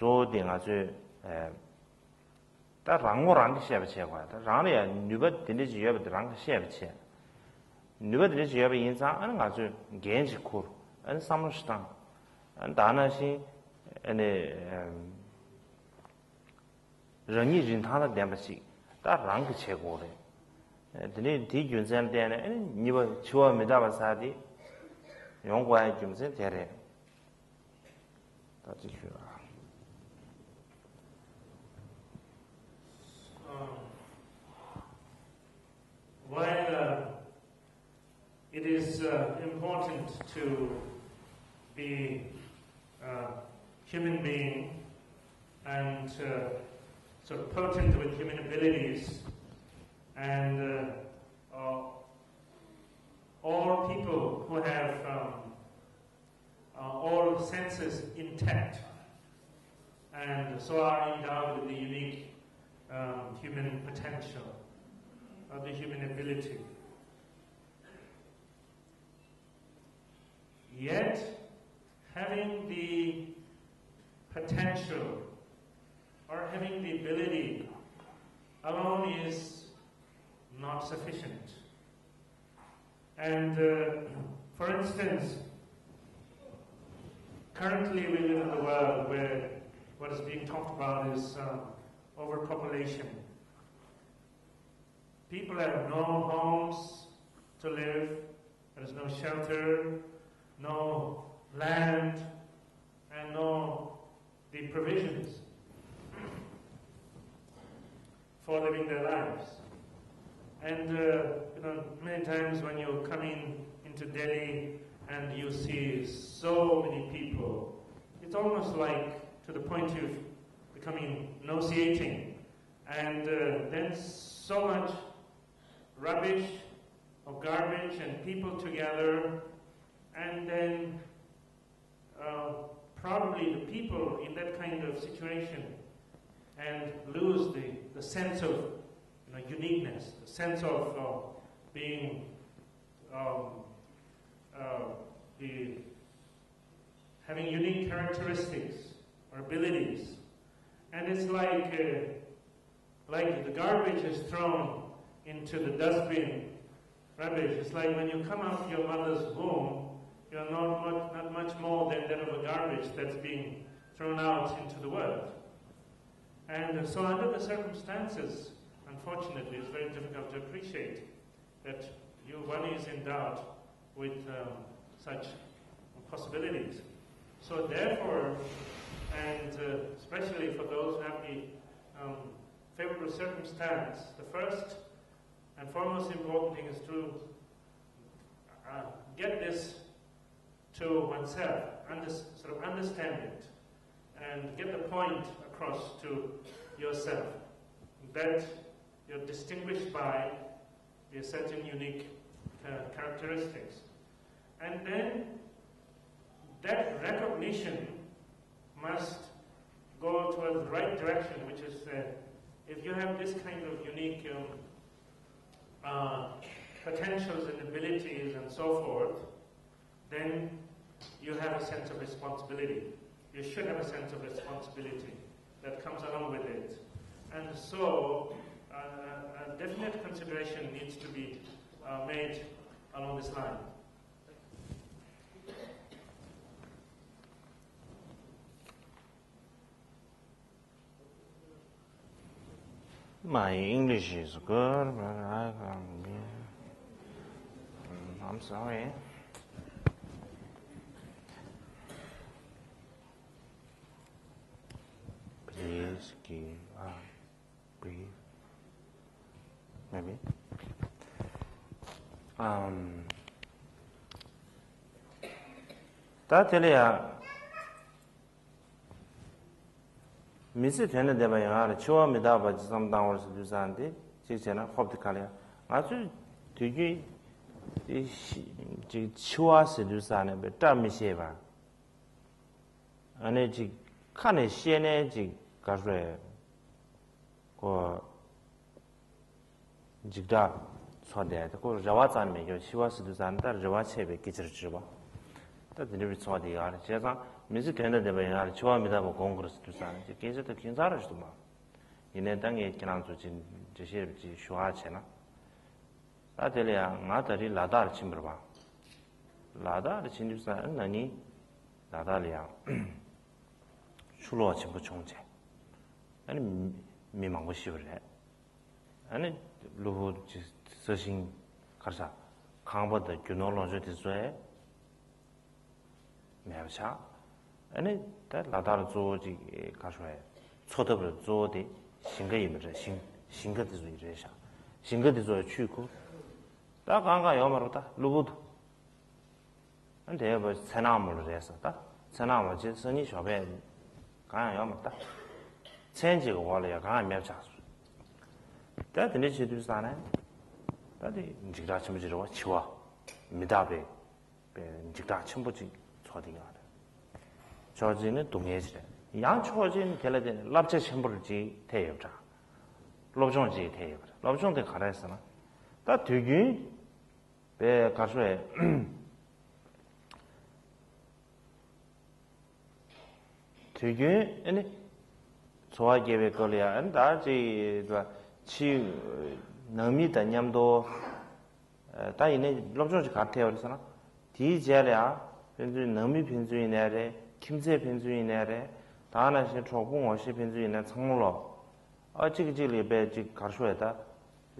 So, the answer. 다 랑고랑 셰브체 과다 랑이야 누가 되는지 지역에 랑 셰브체 누가 되는지 지역에 인상 하는 아주 괜찮고 안 삼스탄 안 다나시 아니人人他的点不起다 랑그 최고래 드네 디균선 때는 아니 니가 추워 메다바 사디 용과에 좀세 되래 다 지켜라 While it is important to be a human being and sort of potent with human abilities, and all people who have all senses intact and so are endowed with the unique human potential, of the human ability. Yet, having the potential or having the ability alone is not sufficient. And for instance, currently we live in a world where what is being talked about is overpopulation. People have no homes to live, there is no shelter, no land, and no the provisions for living their lives. And many times when you're coming into Delhi and you see so many people, it's almost like to the point of becoming nauseating, and then so much rubbish or garbage and people together, and then probably the people in that kind of situation and lose the sense of uniqueness, the sense of being having unique characteristics or abilities. And it's like the garbage is thrown into the dustbin, rubbish. It's like when you come out of your mother's womb, you're not much more than that of a garbage that's being thrown out into the world. And so under the circumstances, unfortunately, it's very difficult to appreciate that one is endowed with such possibilities. So therefore, and especially for those who have the favorable circumstance, the first and foremost important thing is to get this to oneself, sort of understand it, and get the point across to yourself that you're distinguished by a certain unique characteristics. And then that recognition must go towards the right direction, which is if you have this kind of unique potentials and abilities and so forth, then you have a sense of responsibility. You should have a sense of responsibility that comes along with it. And so a definite consideration needs to be made along this line. My English is good, but I can't be. I'm sorry. Please give a brief. Maybe. 다 telea 미스 되는 데만 영화를 치워미다 봐지 삼당을 주산데 직전에 홉디칼이야 아주 되게 이 치워서 주산에 베타미시에 봐 안에 지 칸에 시에네 지 가르에 그 직다 소대 그 자와산에 요 치워서 주산다 자와체베 기저지 봐 다들 소디가 제가 미스 되는 데만 영화를 치워미다 봐 공그레스 주산에 계속도 긴사르지도 마 이내 땅에 지난 조진 제시지 쇼하체나 다들이야 나들이 라다를 침으로 봐 라다를 침주사 안나니 라다리야 출로 침부 총재 아니 미망고 시월래 아니 루후 서신 가르사 강보다 균노로저 뒤서에 매우샤 아니 다 라다를 조지 가서에 초대를 조디 신거임을 신거도 이래샤 신거도 조 취고 다 강가 요마로다 루부도 근데 뭐 세나물을 해서 다 세나물 지 선이 쇼베 가 요마다 체인지가 와려야 가 매우샤 다 근데 지도사네 다들 인지가 침부지로 치와 미다베 인지가 침부지 초디가 저지는 동해지래 양초진 결례된 랍체 첨부를지 대여자 롭종지 대여 롭종대 가라했으나 다 되게 배 가수에 되게 아니 좋아하게 걸려야 안다지 치 너미다 냠도 다 이네 롭종지 같아요 그래서나 디제랴 빈주 너미 빈주이 내래 김세 빈주이 내래 다나시 초공 어시 빈주이 내 청로 지금 배 지금 가르쳐야다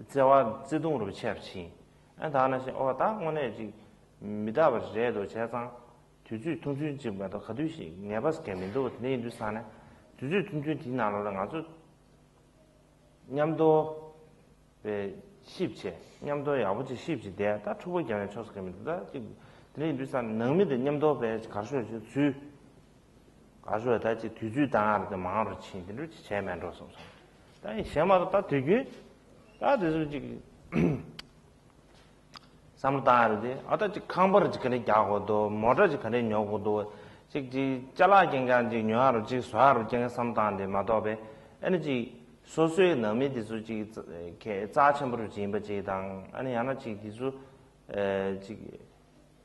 저와自动으로 채합치 다나시 다 오늘 지 미다버제도 제상 주주 통준 집마다 가두시 내바스 개민도 내인도 사네 주주 통준 디나로는 아주 냠도 배 십체 냠도 아버지 십체 대다 초보 경에 쳐서 개민도다 내인도 산 너미도 냠도 배 가르쳐 주 가르쳐 다지 주주 당하는 마음으로 친들을 제면으로서 다 시험마다 다 되게 다 되지 삼다르데 어떻게 컴버지 그네 야고도 모르지 그네 녀고도 직지 잘라긴간지 녀하로 지 수하로 경 삼다한데 마도베 에너지 소소의 남이 디수지 개 자첨으로 진버지당 아니 하나지 디수 지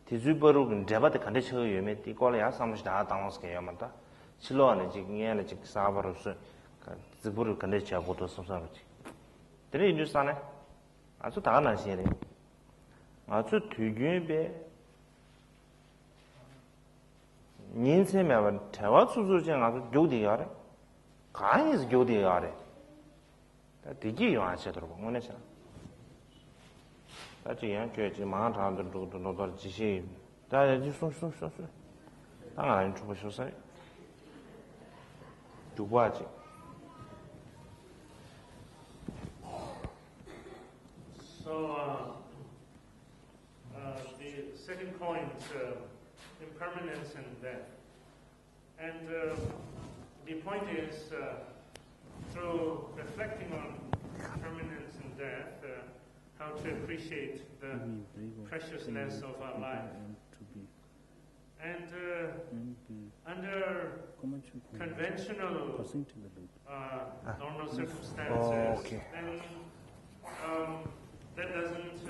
디주버로 제바데 간데 쳐 유메 띠콜이야 삼시다 당스게 야만다 실로안에 지 녀네 지 사바로서 지부를 간데 쳐고도 섬섬지 드리 뉴스ane 아주 다나시네 아주 되게 인생에 대화 수수증 아주 교디야래 간이스 교디야래 되게 요하셔더라고 오늘처 다지 양교지 마한다들도 너도 지시 다지 손손손 당연히 주부셔서 두바지 So the second point, impermanence and death. And the point is, through reflecting on impermanence and death, how to appreciate the preciousness of our life. And under conventional normal circumstances, then that doesn't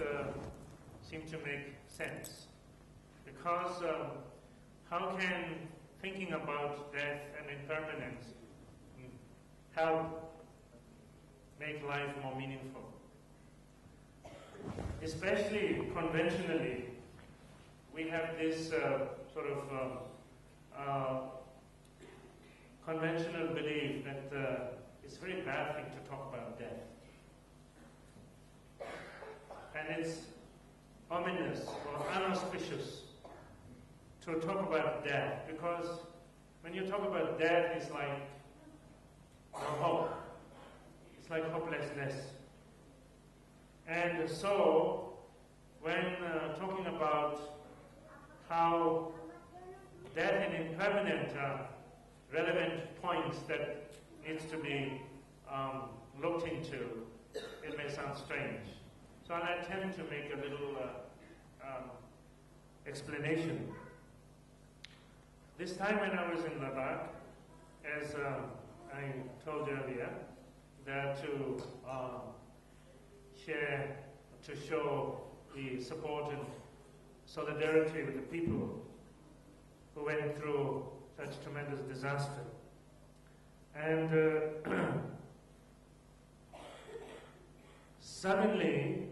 seem to make sense. Because how can thinking about death and impermanence help make life more meaningful? Especially conventionally, we have this sort of conventional belief that it's a very bad thing to talk about death. And it's ominous or unauspicious to talk about death, because when you talk about death, it's like no hope. It's like hopelessness. And so, when talking about how death and impermanent are relevant points that needs to be looked into, it may sound strange. So I'll attempt to make a little explanation. This time when I was in Ladakh, as I told earlier, that to share, to show the support and solidarity with the people who went through such tremendous disaster. And suddenly,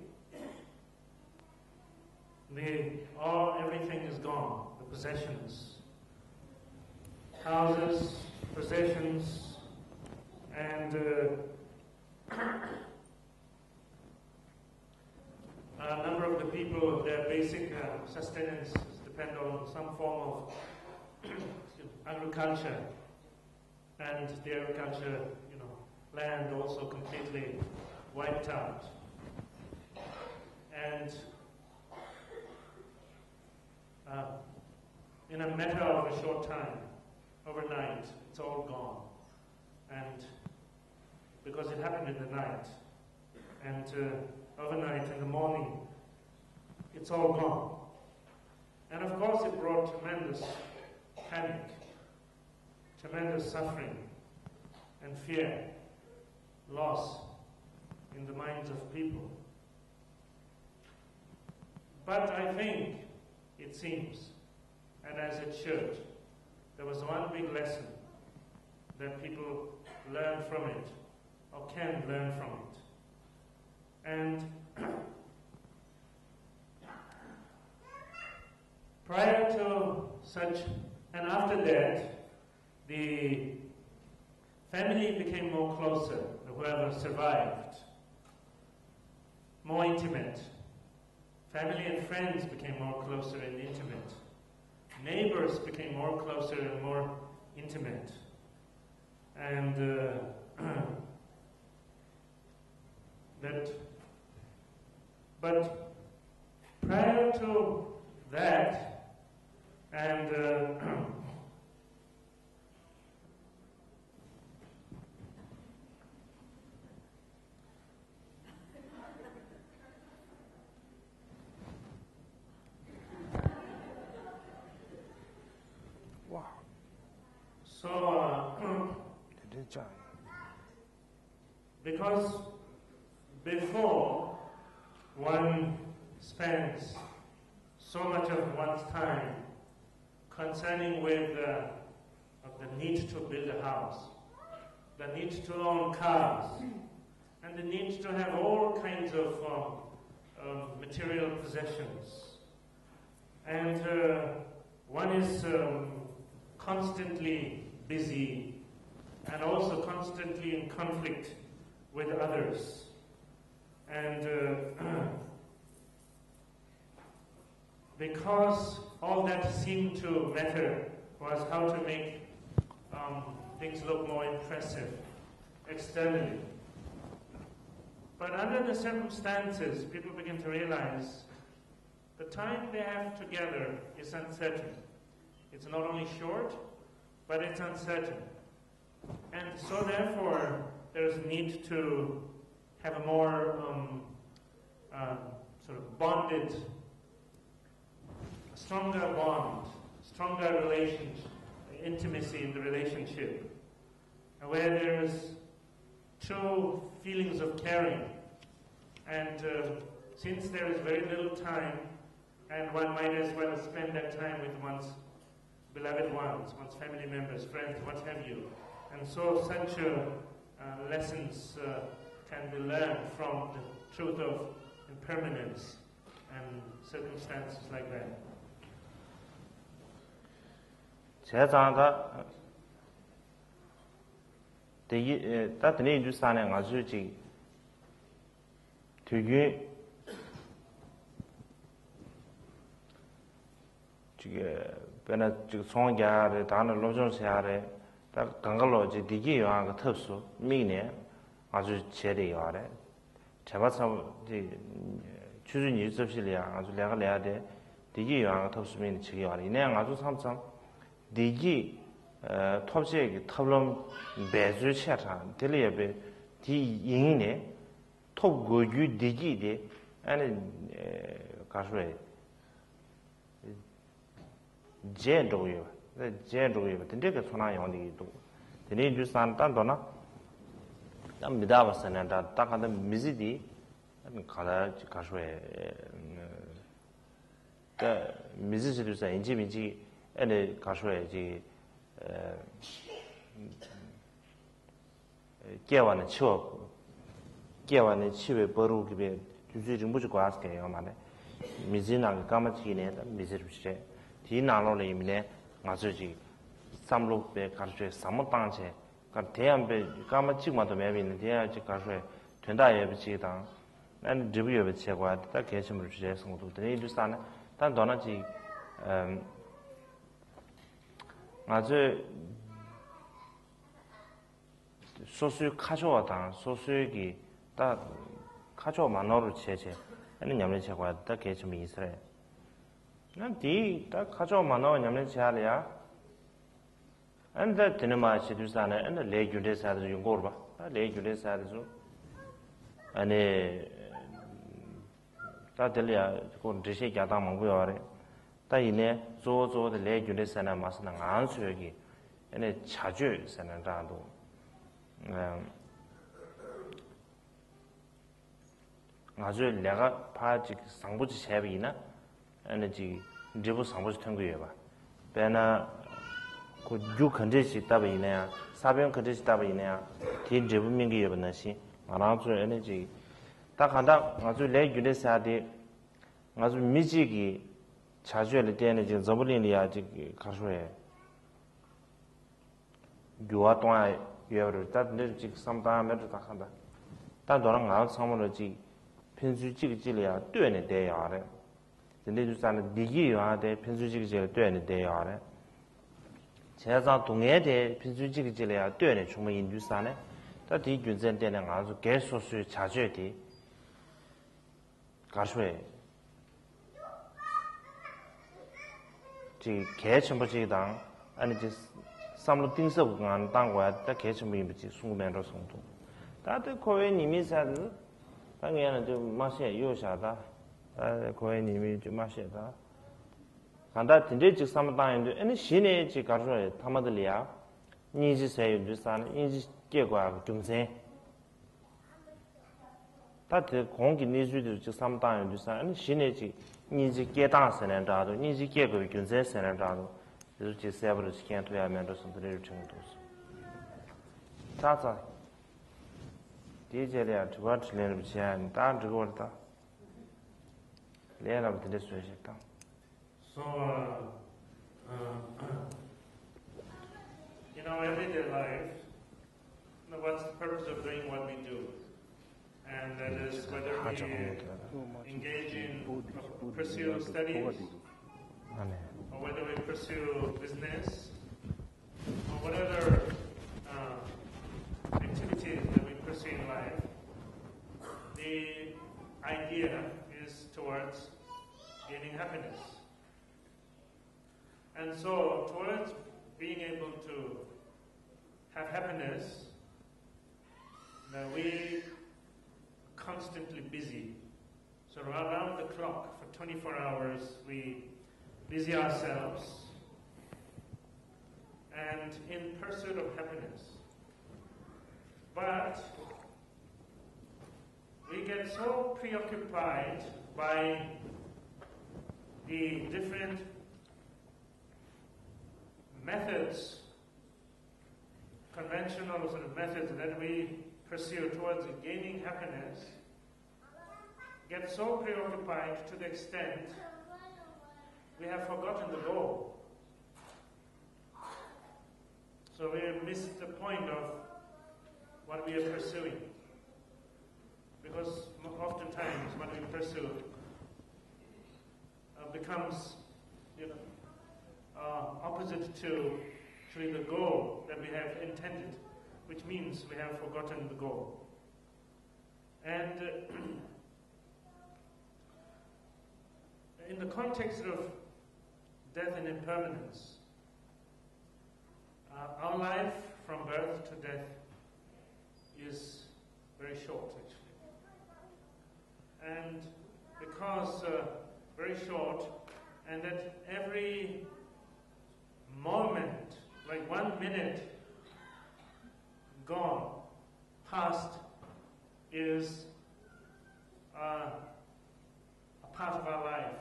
everything is gone, the possessions, houses, possessions, and a number of the people, their basic sustenance depend on some form of agriculture, and the agriculture, land also completely wiped out. And in a matter of a short time, overnight, it's all gone. And because it happened in the night, and overnight in the morning, it's all gone. And of course it brought tremendous panic, tremendous suffering and fear, loss in the minds of people. But I think, it seems, and as it should, there was one big lesson that people learn from it, or can learn from it. And prior to such, and after that, the family became more closer, whoever survived, more intimate. Family and friends became more closer and intimate. Neighbors became more closer and more intimate. And but prior to that, and because before one spends so much of one's time concerning with the need to build a house, the need to own cars, and the need to have all kinds of material possessions. And one is constantly busy and also constantly in conflict with others. And because all that seemed to matter was how to make things look more impressive externally. But under the circumstances, people begin to realize the time they have together is uncertain. It's not only short, but it's uncertain. And so therefore, there's need to have a more sort of bonded, stronger bond, stronger relationship, intimacy in the relationship, where there's true feelings of caring. And since there is very little time, and one might as well spend that time with one's beloved ones, one's family members, friends, what have you. And so such lessons can be learned from the truth of impermanence and circumstances like that. 제자가 대기 따뜻히 주사는 아주지 되게 배나 송야래 다는 로정시야래 다 강가로 디기 요한 특수 미네 아주 제대요래 제바서 추준 일접실이야 아주 내가 내야 돼 디기 요한 특수민 지기요래 이내 아주 삼삼 디기 톱시에 탑럼 배주 차차 들려베 디 인네 톱 고유 디기데 아니 가수에 제도요 제도요 근데 그 소나 용디도 근데 주산 단도나 남 미다버스는다 딱한데 미지디 가다 가수에 그 미지지도서 인지민지 애네 가수에 지 개완의 치워 개완의 치외 버루기에 주주를 무지 과스게요 말에 미지나 까마치네 미지르시에 디나로래 이미네 맞으지 삼록배 가르쳐 삼모땅체 그 대한배 까마치마도 매비는 대야지 가르쳐 된다에 비치다 난 드비에 비치고 딱 개심을 주제 성도 되네 주산에 단 도나지 아주 소수 가져와다 소수기 딱 가져와 만나러 제제 아니 냠내 제고 딱 개심이 있으래 난디딱 가져와 만나와 냠내 제하랴 안다 드네마 시두산에 안다 레규데 사도 용고 봐 레규데 사도 아니 다들이야 그 드시 야당 먹고요래 다이네 조조의 레규데 사나 마스나 안수여기 아니 자주 사는다도 아주 내가 파지 상부지 제비나 에너지 리브 상부지 통구여 봐. 배나 그 육컨제시 답이네야. 사병 컨제시 답이네야. 디 리브 민기 여번나시. 아나주 에너지 딱 한다 아주 레귤레사디 아주 미지기 자주에 때는 지금 저블린이야 지금 가수에 유아 동안 여를 따들 지금 삼다면도 다 한다. 다 너랑 나 상물지 편수지기지리야 되는 데야래. 근데 주사는 니기 요한테 편수지기지를 되는 데야래. 제가 동해대 편수지기지리야 되는 충분히 인주산에 다 디균전 때는 아주 개소수 자주에디 가수에 지 개첨부지당 아니 지 삼로 띵서부간 당과 다 개첨부임지 순구면로 성도 다들 고객님이 사들 당연히 좀 맛이 요샤다 고객님이 좀 맛이다 간다 진짜 지 삼당인데 아니 신의 지 가수에 타마들이야 니지 세요 주산 니지 깨과 경세 다들 공기 니주도 지 삼당인 주산 아니 신의 지 니지 깨당선은 다도 니지 깨고 경세선은 다도 이렇게 세버를 시키는 도야면도 선들을 정도 자자 디제리아 두번 틀리는 비치한 다 들어왔다 레아가 들을 수 있다 So in our everyday life, what's the purpose of doing what we do? And that is whether we engage in pursue studies, or whether we pursue business, or whatever activities that we pursue in life, the idea is towards gaining happiness. And so, towards being able to have happiness, we constantly busy. So around the clock for 24 hours, we busy ourselves and in pursuit of happiness. But we get so preoccupied by the different methods, conventional sort of methods that we pursue towards gaining happiness, get so preoccupied to the extent we have forgotten the goal. So we have missed the point of what we are pursuing. Because oftentimes what we pursue becomes, opposite to actually the goal that we have intended, which means we have forgotten the goal. And in the context of death and impermanence, our life from birth to death is very short, actually. And because very short, and that every moment, like 1 minute gone, past, is a part of our life,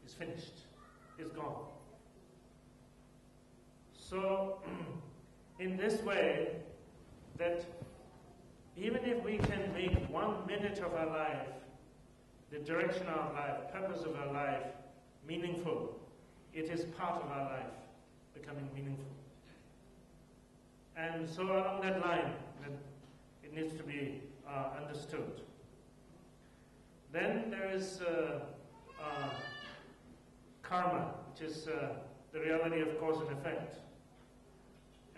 is finished, is gone. So, in this way, that even if we can make 1 minute of our life, the direction of our life, purpose of our life, meaningful, it is part of our life becoming meaningful. And so along that line, it needs to be understood. Then there is karma, which is the reality of cause and effect.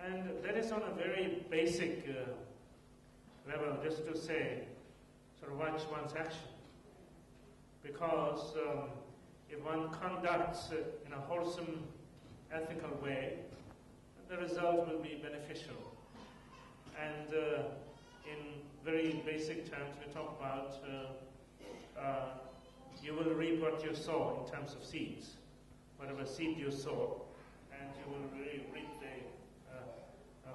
And that is on a very basic level, just to say, sort of watch one's action. Because if one conducts in a wholesome, ethical way, the result will be beneficial. And in very basic terms, we talk about you will reap what you sow in terms of seeds. Whatever seed you sow, and you will reap the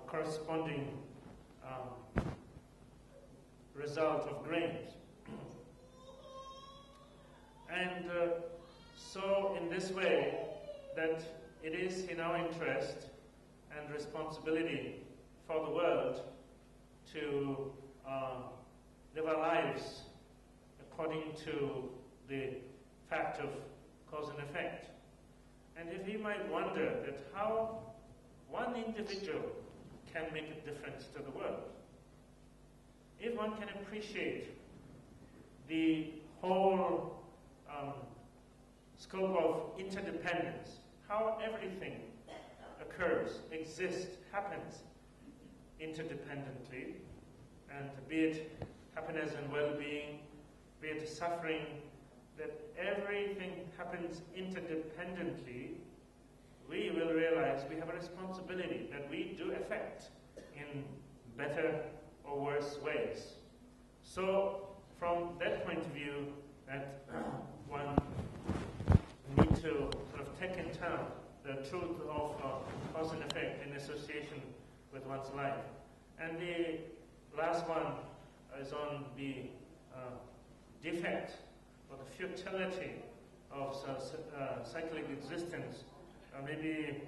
corresponding result of grains. And so in this way, that it is in our interest and responsibility for the world to live our lives according to the fact of cause and effect. And if you might wonder that how one individual can make a difference to the world, if one can appreciate the whole scope of interdependence, how everything occurs, exists, happens interdependently, and be it happiness and well-being, be it suffering, that everything happens interdependently, we will realize we have a responsibility that we do affect in better or worse ways. So, from that point of view, that one need to sort of take into account the truth of cause and effect in association with one's life. And the last one is on the defect or the futility of cyclic existence. Maybe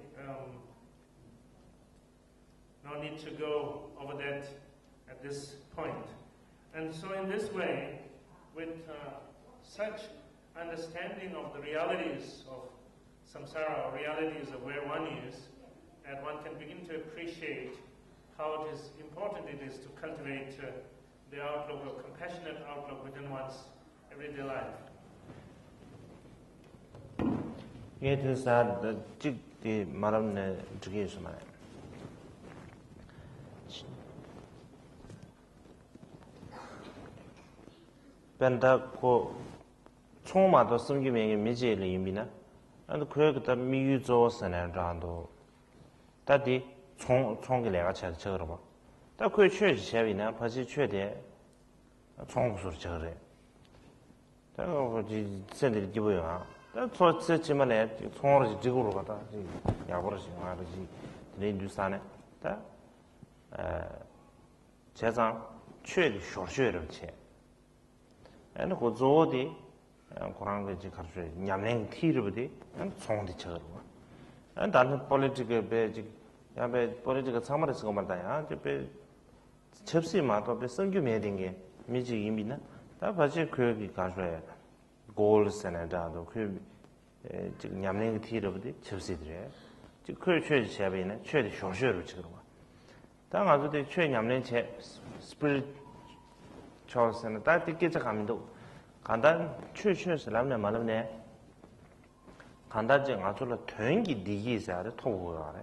no need to go over that at this point. And so in this way, with such understanding of the realities of samsara, or realities of where one is, that one can begin to appreciate how it is important it is to cultivate the outlook or compassionate outlook within one's everyday life. It is that the madam education. Pentaco Choma some giving immediately in Mina, and quick the Muzos and Rando. That the Chongileva Church. That quick church having a position Chong sur Cherry. That was sent it to you. That's what such a man at Chong Jigurata, Yawashi, the Dusane. That Chazan, Church, short of chair. And who Zodi and Korangaji country, Yamling Tirubdi, and Song the Church. And that political basic, political summaries go Mataya, the Chipsy mat of the Sungu meeting, Miji Imina, that was a quirky country, goals and a dado, Yamling Tirubdi, Chipsy, the church having a church short of Church. Then I do the train Yamling spirit. Charles and that gets a coming to. Kandan churches, Lamna Malamne 간다지 아줄라 된기 디기 있어야 돼 토고야 돼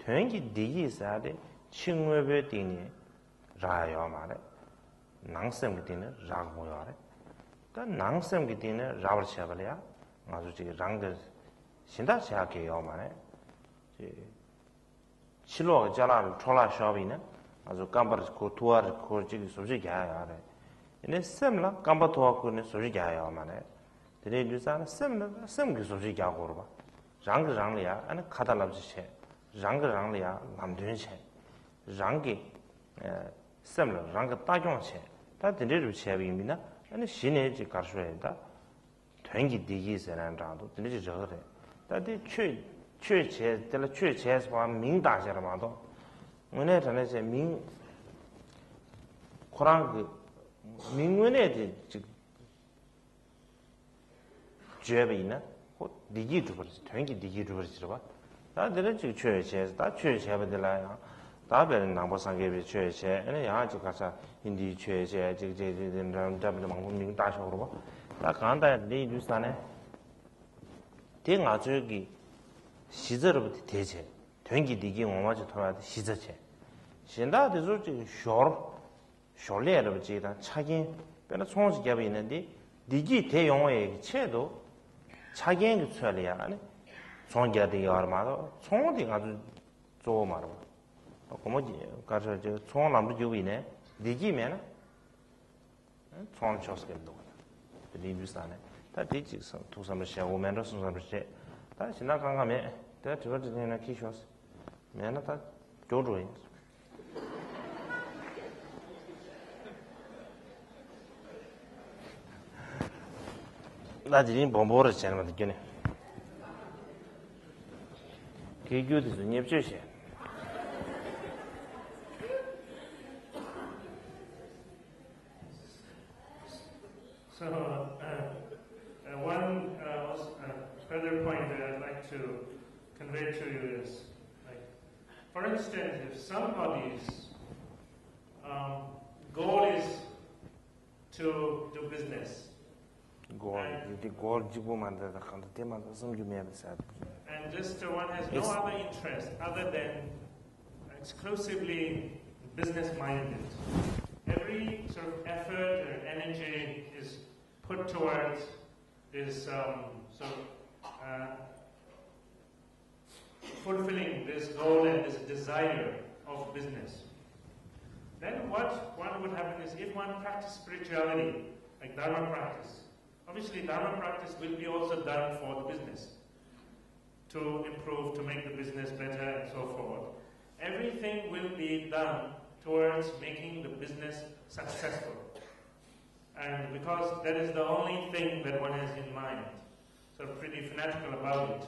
된기 디기 있어야 돼 칭외베 띵이 라요 말해 낭샘 띵이 라고야 돼 다 낭샘 띵이 라버 샤발이야 아주 지금 랑들 신다 시작해요 말해 실로 자라를 초라 샤비네 아주 깜바르 고 투아르 고 지금 소식 야야 돼 이네 셈라 깜바 투아 고네 소식 야야 말해 드레 뉴스는 셈그 소식 야고 봐 랑랑이야 아니 카달랍지 랑랑이야 남든체 랑게 셈라 랑 따종체 다 드레르 체비미나 아니 신에지 가르셔야다 된기 디기스라는 장도 드레지 저거래 다디 최제 때라 최제에서 봐 민다셔라마도 오늘 전에 민 코랑 그 민원에 죄비나 디기 두버지 된기 디기 두버지 봐 다들은 지금 최제에서 다 최제버들라야 다베는 남보상계비 최제 아니 야지 가서 인디 최제 지금 잡는 방법 민 다셔로 봐 다 간다 네 뉴스안에 대가족이 시절부터 대체 된기 디기 오마지 돌아다 시저체 신다도 솔직히 쇼레를 지다 차긴 배는 총지 겹이 있는데 디기 대용어의 체도 차긴 그 처리야 아니 총기가 되게 얼마도 총이 아주 좋아 말아 고모지 가서 저 총남도 주위네 디기면 총 쳤겠도 리뷰스안에 다 디지스 도삼을 시하고 맨로 순서를 시 다 지나 강가면 다 저거는 키쇼스 맨나 다 조조이 나들이 bombo를 지는 거 느끼네 개교도 nhập So, one further point that I'd like to convey to you is, like, for instance, if somebody's goal is to do business, and just one has no other interest other than exclusively business-minded, every sort of effort or energy is put towards this fulfilling this goal and this desire of business. Then what one would happen is, if one practices spirituality, like Dharma practice, obviously Dharma practice will be also done for the business, to improve, to make the business better and so forth. Everything will be done towards making the business successful. And because that is the only thing that one has in mind, so pretty fanatical about it.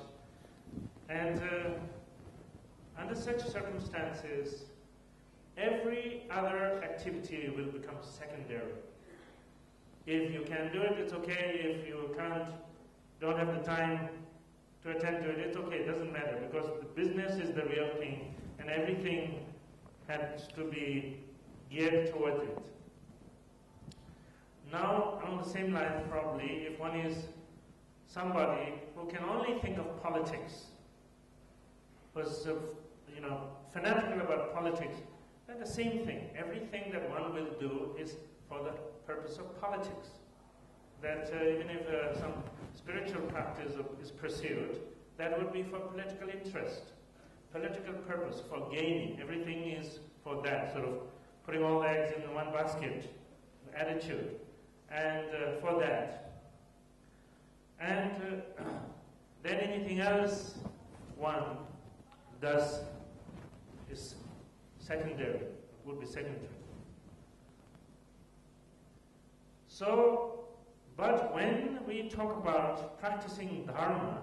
And under such circumstances, every other activity will become secondary. If you can do it, it's okay. If you don't have the time to attend to it, it's okay, it doesn't matter, because the business is the real thing, and everything has to be geared towards it. Now, on the same line, probably, if one is somebody who can only think of politics, who's fanatical about politics, then the same thing. Everything that one will do is for the purpose of politics. That even if some spiritual practice is pursued, that would be for political interest, political purpose, for gaining. Everything is for that, sort of putting all eggs in one basket attitude, and for that. And then anything else one does is secondary, would be secondary. So, but when we talk about practicing Dharma,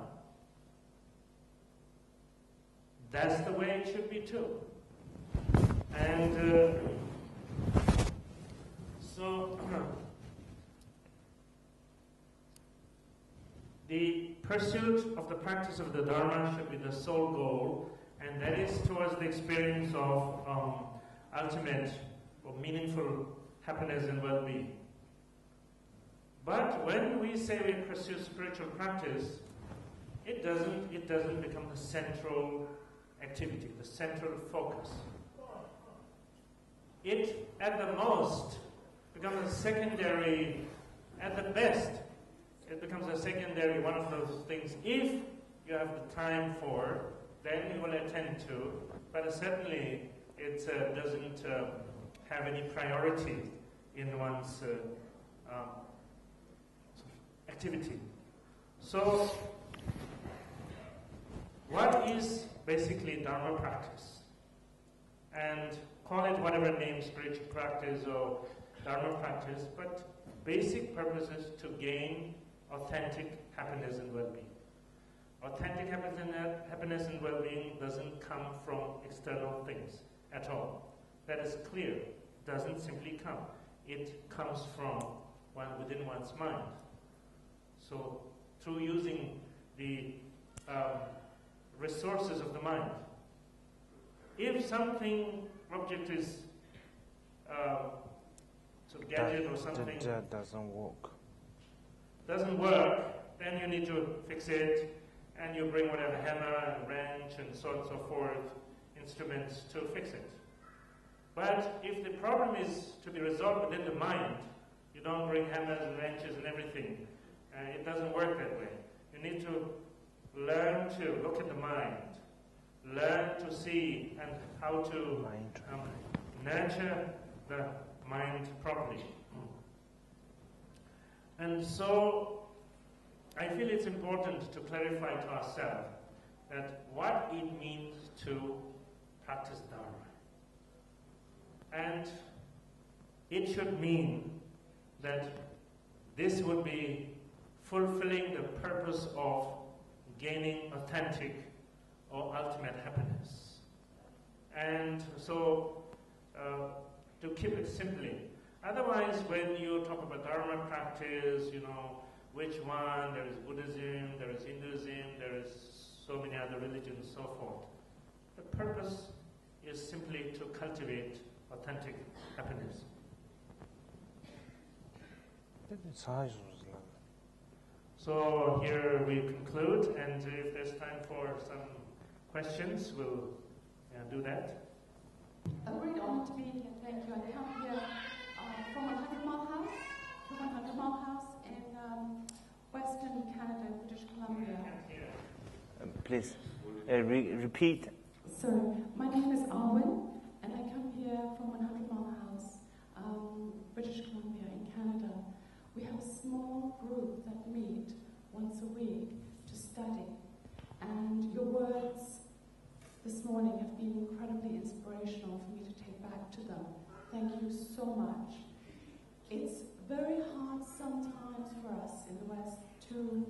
that's the way it should be too. And so, the pursuit of the practice of the Dharma should be the sole goal, and that is towards the experience of ultimate or meaningful happiness and well-being. But when we say we pursue spiritual practice, it doesn't become the central activity, the central focus. It, at the most, becomes a secondary, at the best, it becomes a secondary, one of those things. If you have the time for, then you will attend to, but certainly it doesn't have any priority in one's activity. So, what is basically Dharma practice? And call it whatever name, spiritual practice or Dharma practice, but basic purpose is to gain authentic happiness and well-being. Authentic happiness and well-being doesn't come from external things at all. That is clear. It doesn't simply come. It comes from within one's mind. So, through using the resources of the mind, if something, object is gadget or something that doesn't work, then you need to fix it, and you bring whatever hammer and wrench and so on and so forth, instruments to fix it. But if the problem is to be resolved within the mind, you don't bring hammers and wrenches and everything. It doesn't work that way. You need to learn to look at the mind, learn to see and how to nurture the mind properly. And so, I feel it's important to clarify to ourselves that what it means to practice Dharma. And it should mean that this would be fulfilling the purpose of gaining authentic or ultimate happiness. And so, to keep it simply, otherwise when you talk about Dharma practice, which one, there is Buddhism, there is Hinduism, there is so many other religions, so forth. The purpose is simply to cultivate authentic happiness. So here we conclude, and if there's time for some questions, we'll do that. I'm very honored to be here, thank you. I come here from 100 Mile House in Western Canada, British Columbia. Please repeat. So, my name is Arwen, and I come here from 100 Mile House, British Columbia in Canada. We have a small group that meet once a week to study, and your words this morning have been incredibly inspirational for me to take back to them. Thank you so much. It's very hard sometimes for us in the West to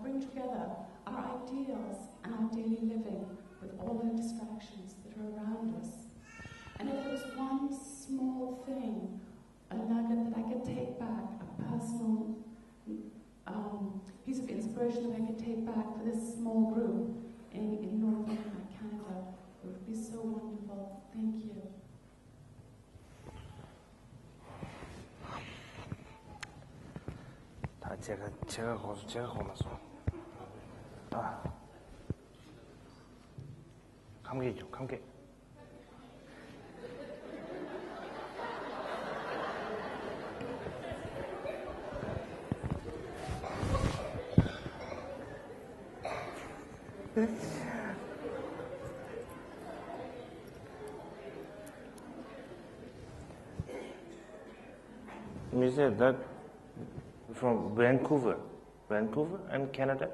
bring together our ideals and our daily living with all the distractions that are around us. And if there was one small thing, a nugget that I could take back, a personal piece of inspiration that I could take back for this small group in northern Canada, it would be so wonderful. Thank you. 제가 고마워. 감기죠, 감기. You said that from Vancouver and Canada?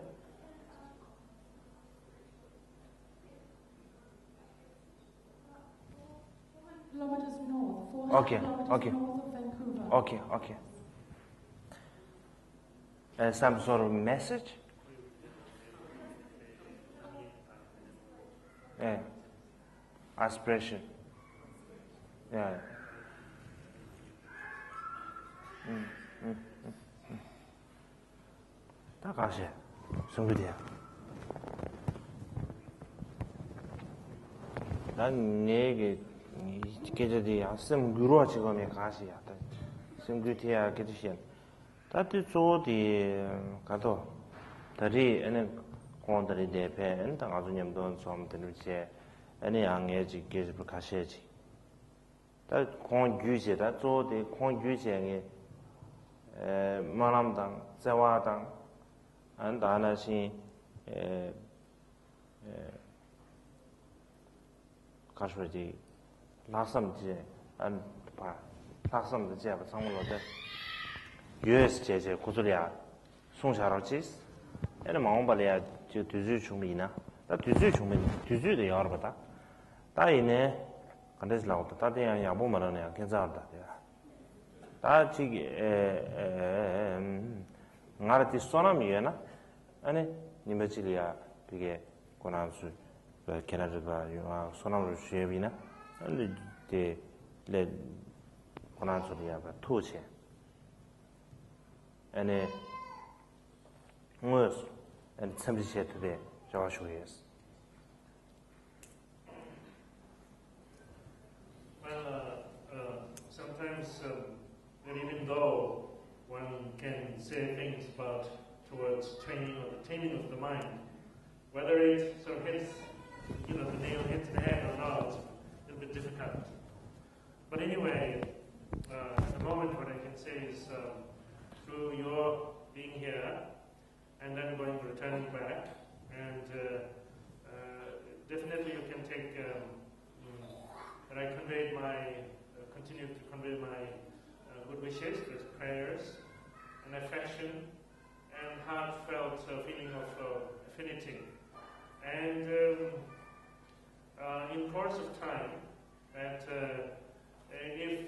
Kilometers north, 400 kilometers north of Vancouver. Okay. Some sort of message? Yeah. Aspiration. Yeah. 다 가시. 성비디야. 난 내게 계절이 아슴 그루어 지금에 가시야. 성비디야 계듯이. 다들 저디 가도 다리 에는 공원들이 대패 엔당 아주님도 좀 되는지 아니 양해지 계속 가셔야지. 다 공원 규제다 조대 공원 규제에 만남당 재화당 안다나시 가셔야지. 나섬지 안봐 나섬지 제가 상물로데 US 제제 고소리야 송샤로지스 얘는 마음발이야 저 뒤주 중미나 다 뒤주 중미 뒤주도 여러분다 다 이네 간데스 나오다 다대야 야보 말하네 괜찮다 다 지기 나라티 소나미에나 아니 님베지리아 그게 고난수 캐나다가 요 소나미를 쉬비나 아니 데 고난수리아 토체 아니 was and somebody said today Joshua is sometimes that even though one can say things about towards training or the taming of the mind, whether it sort of hits, the nail hits the head or not, it's a little bit difficult. But anyway, at the moment what I can say is through your being here and then returning back, and definitely you can take that I conveyed continue to convey my good wishes, with prayers and affection and heartfelt feeling of affinity. And in course of time, that if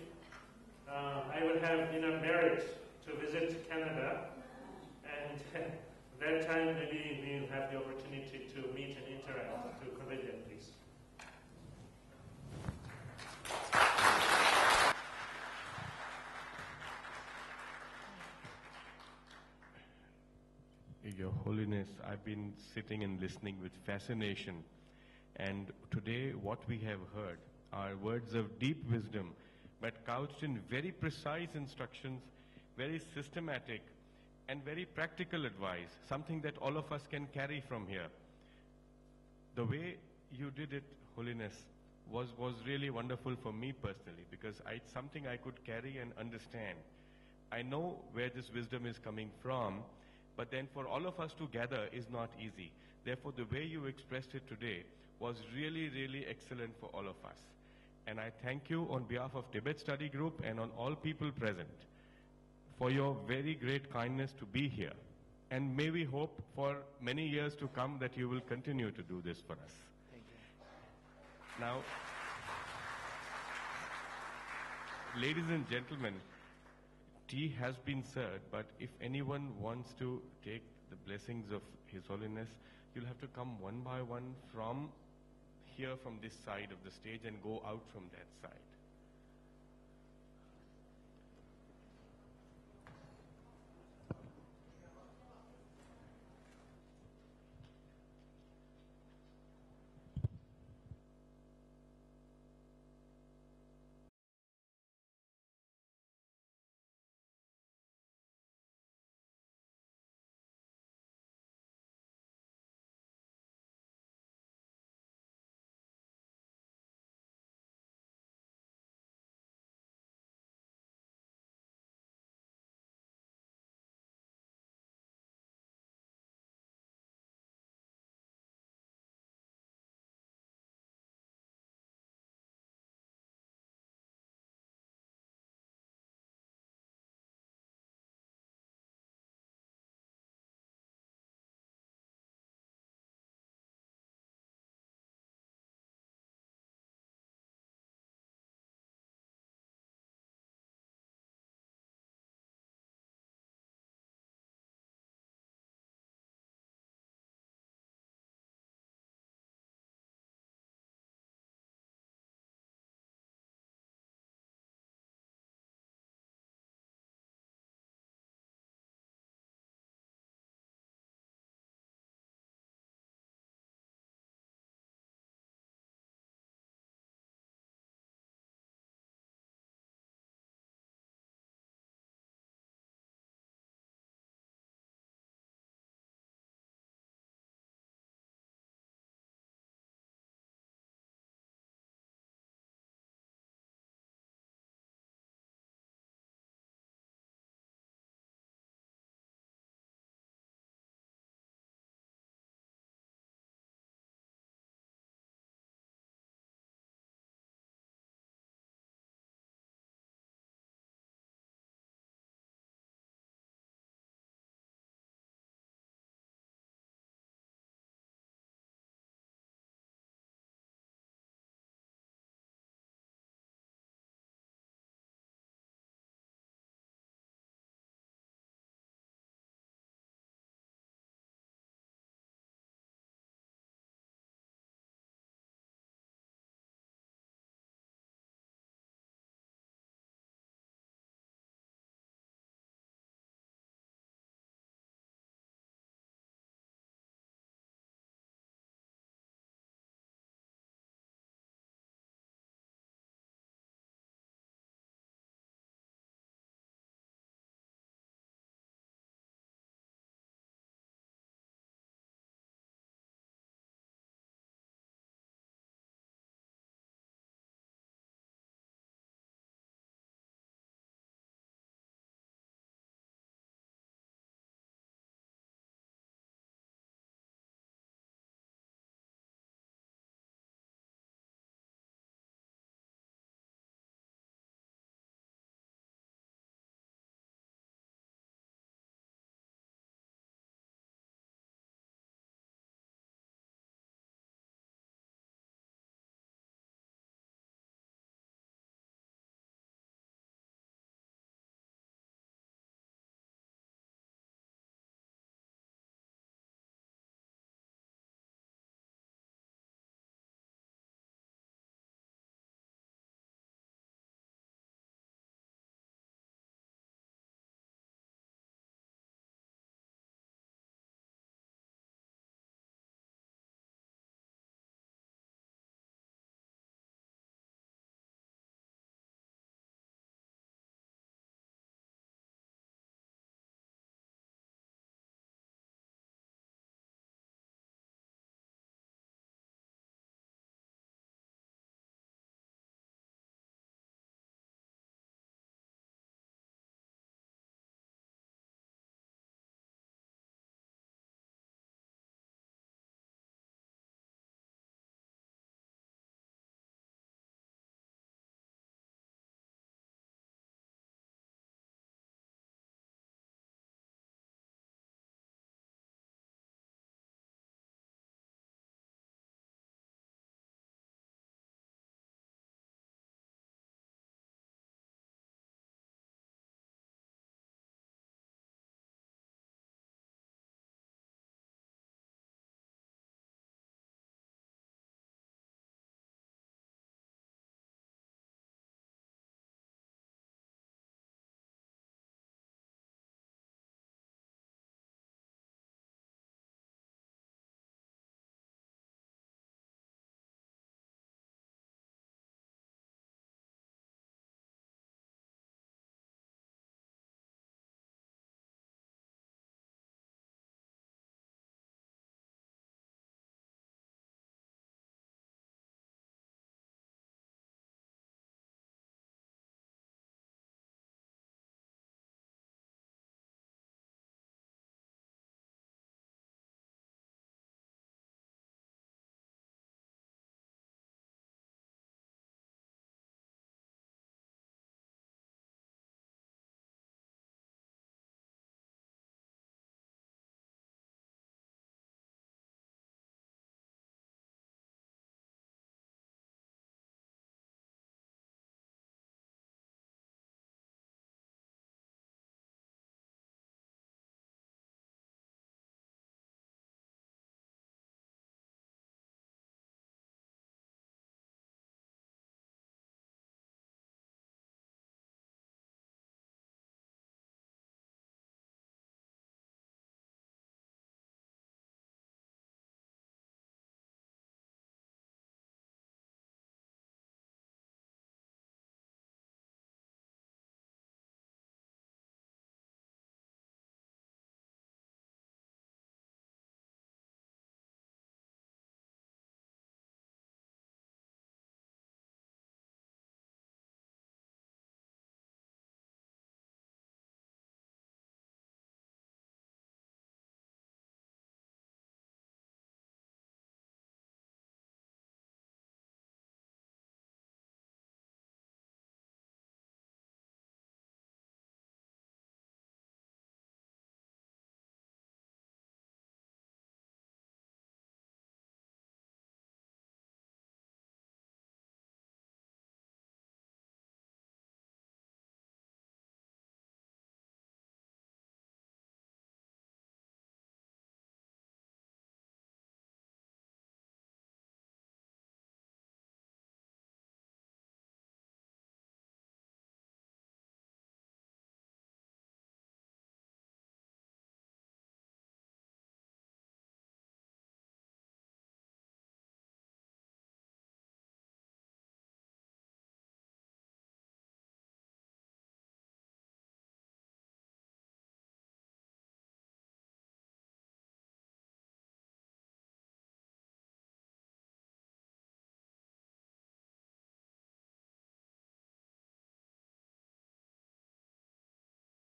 I will have enough merit to visit Canada, and that time maybe we'll have the opportunity to meet and interact, to convey that, please. Your Holiness, I've been sitting and listening with fascination, and today what we have heard are words of deep wisdom, but couched in very precise instructions, very systematic, and very practical advice, something that all of us can carry from here. The way you did it, Holiness, was really wonderful for me personally, because it's something I could carry and understand. I know where this wisdom is coming from, but then for all of us to gather is not easy. Therefore, the way you expressed it today was really, really excellent for all of us. And I thank you on behalf of Tibet Study Group and on all people present for your very great kindness to be here. And may we hope for many years to come that you will continue to do this for us. Thank you. Now, ladies and gentlemen, tea has been served, but if anyone wants to take the blessings of His Holiness, you'll have to come one by one from here, from this side of the stage, and go out from that side.